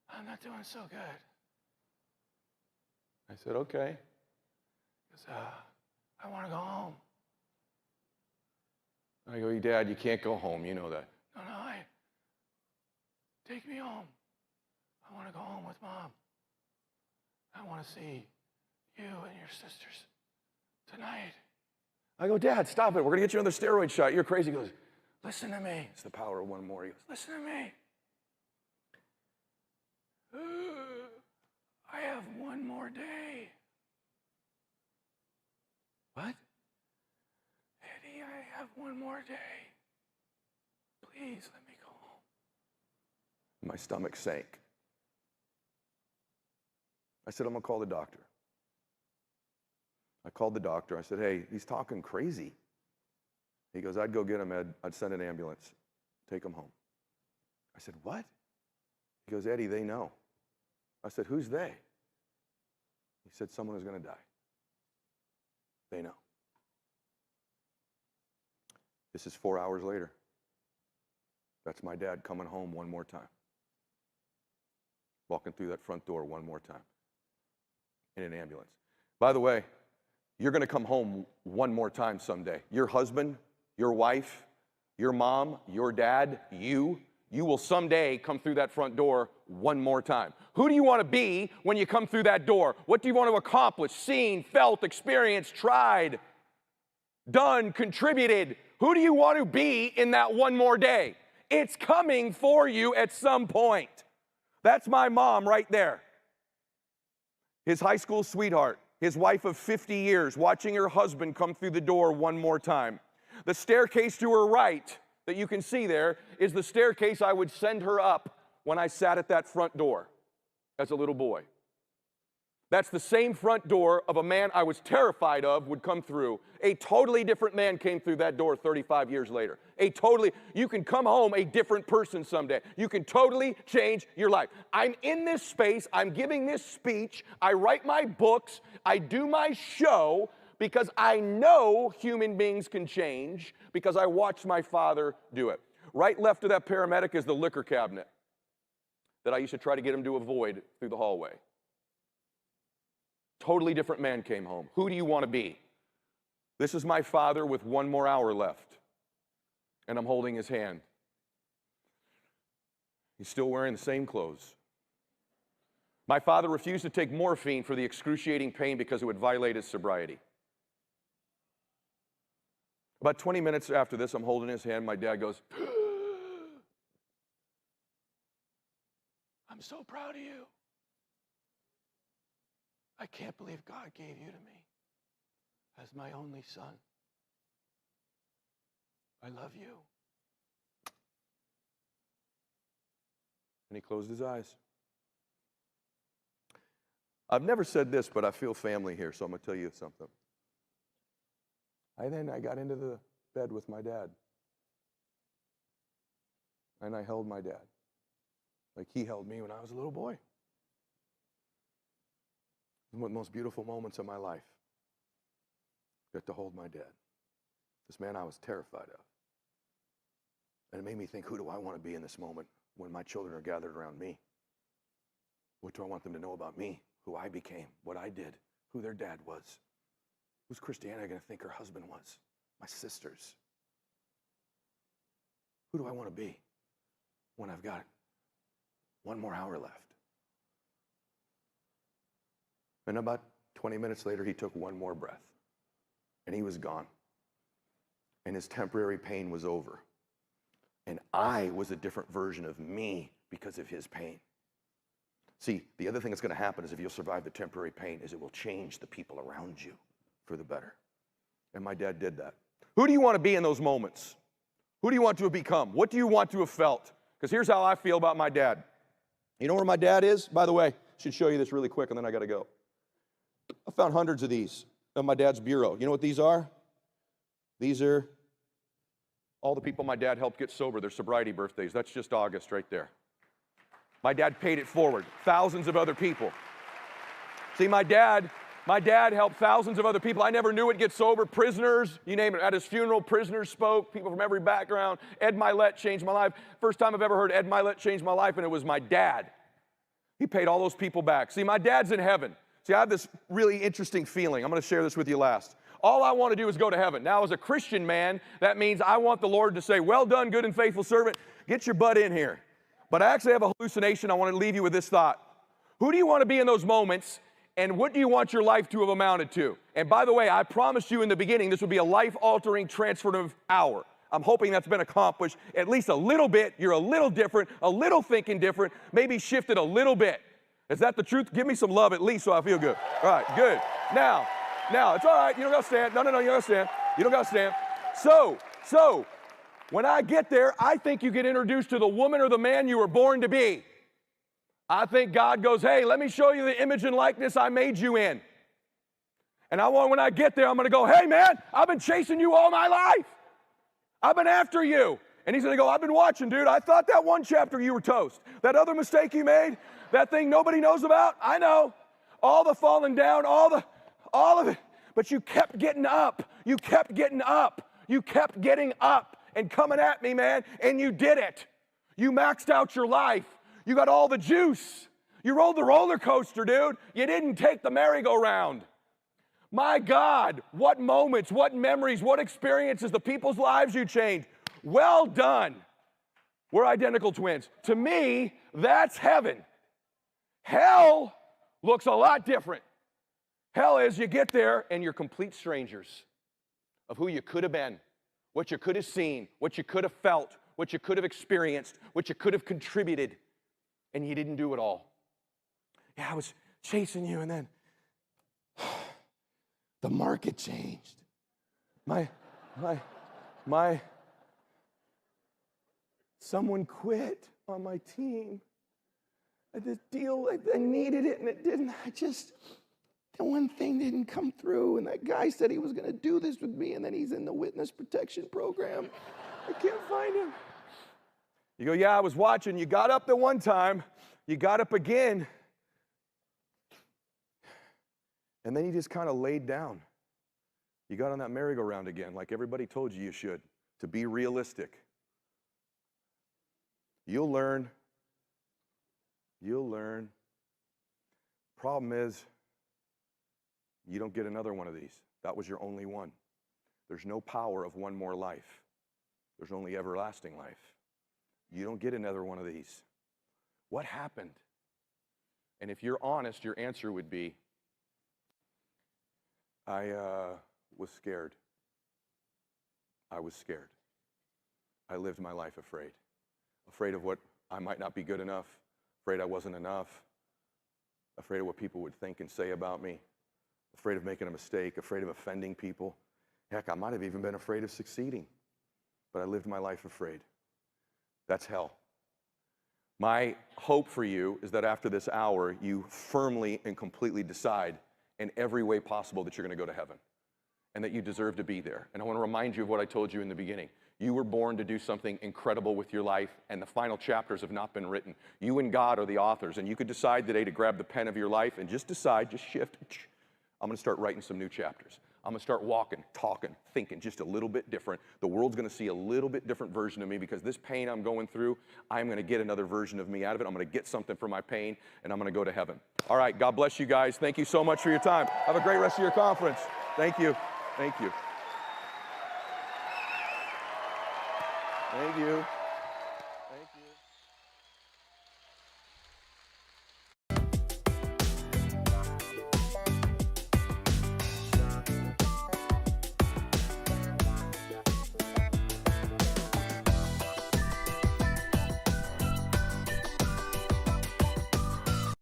[SPEAKER 1] I'm not doing so good. I said, okay. He goes, I want to go home. I go, Dad, you can't go home. You know that. No, take me home. I want to go home with Mom. I want to see you and your sisters tonight. I go, Dad, stop it. We're going to get you another steroid shot. You're crazy. He goes, listen to me. It's the power of one more. He goes, listen to me. I have one more day. What? Eddie, I have one more day. Please let me go home. My stomach sank. I said, I'm going to call the doctor. I called the doctor. I said, hey, he's talking crazy. He goes, I'd go get him, Ed. I'd send an ambulance. Take him home. I said, what? He goes, Eddie, they know. I said, who's they? He said, someone who's going to die. They know. This is 4 hours later. That's my dad coming home one more time. Walking through that front door one more time. In an ambulance. By the way, you're going to come home one more time someday. Your husband, your wife, your mom, your dad, you will someday come through that front door one more time. Who do you want to be when you come through that door? What do you want to accomplish, seen, felt, experienced, tried, done, contributed? Who do you want to be in that one more day? It's coming for you at some point. That's my mom right there. His high school sweetheart, his wife of 50 years, watching her husband come through the door one more time. The staircase to her right that you can see there is the staircase I would send her up when I sat at that front door as a little boy. That's the same front door of a man I was terrified of would come through. A totally different man came through that door 35 years later. You can come home a different person someday. You can totally change your life. I'm in this space, I'm giving this speech, I write my books, I do my show because I know human beings can change because I watched my father do it. Right left of that paramedic is the liquor cabinet that I used to try to get him to avoid through the hallway. Totally different man came home. Who do you want to be? This is my father with one more hour left, and I'm holding his hand. He's still wearing the same clothes. My father refused to take morphine for the excruciating pain because it would violate his sobriety. About 20 minutes after this, I'm holding his hand. My dad goes, I'm so proud of you. I can't believe God gave you to me as my only son. I love you. And he closed his eyes. I've never said this, but I feel family here, so I'm going to tell you something. I got into the bed with my dad. And I held my dad like he held me when I was a little boy. One of the most beautiful moments of my life. Got to hold my dad. This man I was terrified of. And it made me think, who do I want to be in this moment when my children are gathered around me? What do I want them to know about me? Who I became, what I did, who their dad was. Who's Christiana going to think her husband was? My sisters. Who do I want to be when I've got one more hour left? And about 20 minutes later, he took one more breath. And he was gone. And his temporary pain was over. And I was a different version of me because of his pain. See, the other thing that's going to happen is if you'll survive the temporary pain is it will change the people around you for the better. And my dad did that. Who do you want to be in those moments? Who do you want to have become? What do you want to have felt? Because here's how I feel about my dad. You know where my dad is? By the way, I should show you this really quick and then I got to go. I found hundreds of these on my dad's bureau. You know what these are? These are all the people my dad helped get sober, their sobriety birthdays. That's just August right there. My dad paid it forward. Thousands of other people. See, my dad helped thousands of other people. I never knew it get sober. Prisoners, you name it. At his funeral, prisoners spoke, people from every background. Ed Mylett changed my life. First time I've ever heard Ed Mylett change my life, and it was my dad. He paid all those people back. See, my dad's in heaven. See, I have this really interesting feeling. I'm going to share this with you last. All I want to do is go to heaven. Now, as a Christian man, that means I want the Lord to say, well done, good and faithful servant. Get your butt in here. But I actually have a hallucination. I want to leave you with this thought. Who do you want to be in those moments, and what do you want your life to have amounted to? And by the way, I promised you in the beginning this would be a life-altering, transformative hour. I'm hoping that's been accomplished at least a little bit. You're a little different, a little thinking different, maybe shifted a little bit. Is that the truth? Give me some love at least so I feel good. All right, good. Now, it's all right. You don't got to stand. No, you don't got to stand. You don't got to stand. So, when I get there, I think you get introduced to the woman or the man you were born to be. I think God goes, hey, let me show you the image and likeness I made you in. And when I get there, I'm going to go, hey, man, I've been chasing you all my life. I've been after you. And he's going to go, I've been watching, dude. I thought that one chapter you were toast. That other mistake you made, that thing nobody knows about, I know. All the falling down, all of it. But you kept getting up. You kept getting up. You kept getting up and coming at me, man, and you did it. You maxed out your life. You got all the juice. You rode the roller coaster, dude. You didn't take the merry-go-round. My God, what moments, what memories, what experiences, the people's lives you changed. Well done. We're identical twins. To me, that's heaven. Hell looks a lot different. Hell is you get there and you're complete strangers of who you could have been, what you could have seen, what you could have felt, what you could have experienced, what you could have contributed, and you didn't do it all. Yeah, I was chasing you, and then the market changed. Someone quit on my team. The deal, I needed it, and it didn't. The one thing didn't come through, and that guy said he was going to do this with me, and then he's in the witness protection program. I can't find him. You go, yeah, I was watching. You got up the one time. You got up again. And then you just kind of laid down. You got on that merry-go-round again, like everybody told you should, to be realistic. You'll learn. You'll learn. Problem is, you don't get another one of these. That was your only one. There's no power of one more life. There's only everlasting life. You don't get another one of these. What happened? And if you're honest, your answer would be, I was scared. I was scared. I lived my life afraid. Afraid of what I might not be good enough. Afraid I wasn't enough. afraid of what people would think and say about me, afraid of making a mistake, afraid of offending people. Heck, I might have even been afraid of succeeding, but I lived my life afraid. That's hell. My hope for you is that after this hour, you firmly and completely decide in every way possible that you're going to go to heaven and that you deserve to be there. And I want to remind you of what I told you in the beginning. You were born to do something incredible with your life, and the final chapters have not been written. You and God are the authors, and you could decide today to grab the pen of your life and just decide, just shift. I'm going to start writing some new chapters. I'm going to start walking, talking, thinking just a little bit different. The world's going to see a little bit different version of me because this pain I'm going through, I'm going to get another version of me out of it. I'm going to get something from my pain, and I'm going to go to heaven. All right, God bless you guys. Thank you so much for your time. Have a great rest of your conference. Thank you. Thank you. Thank you.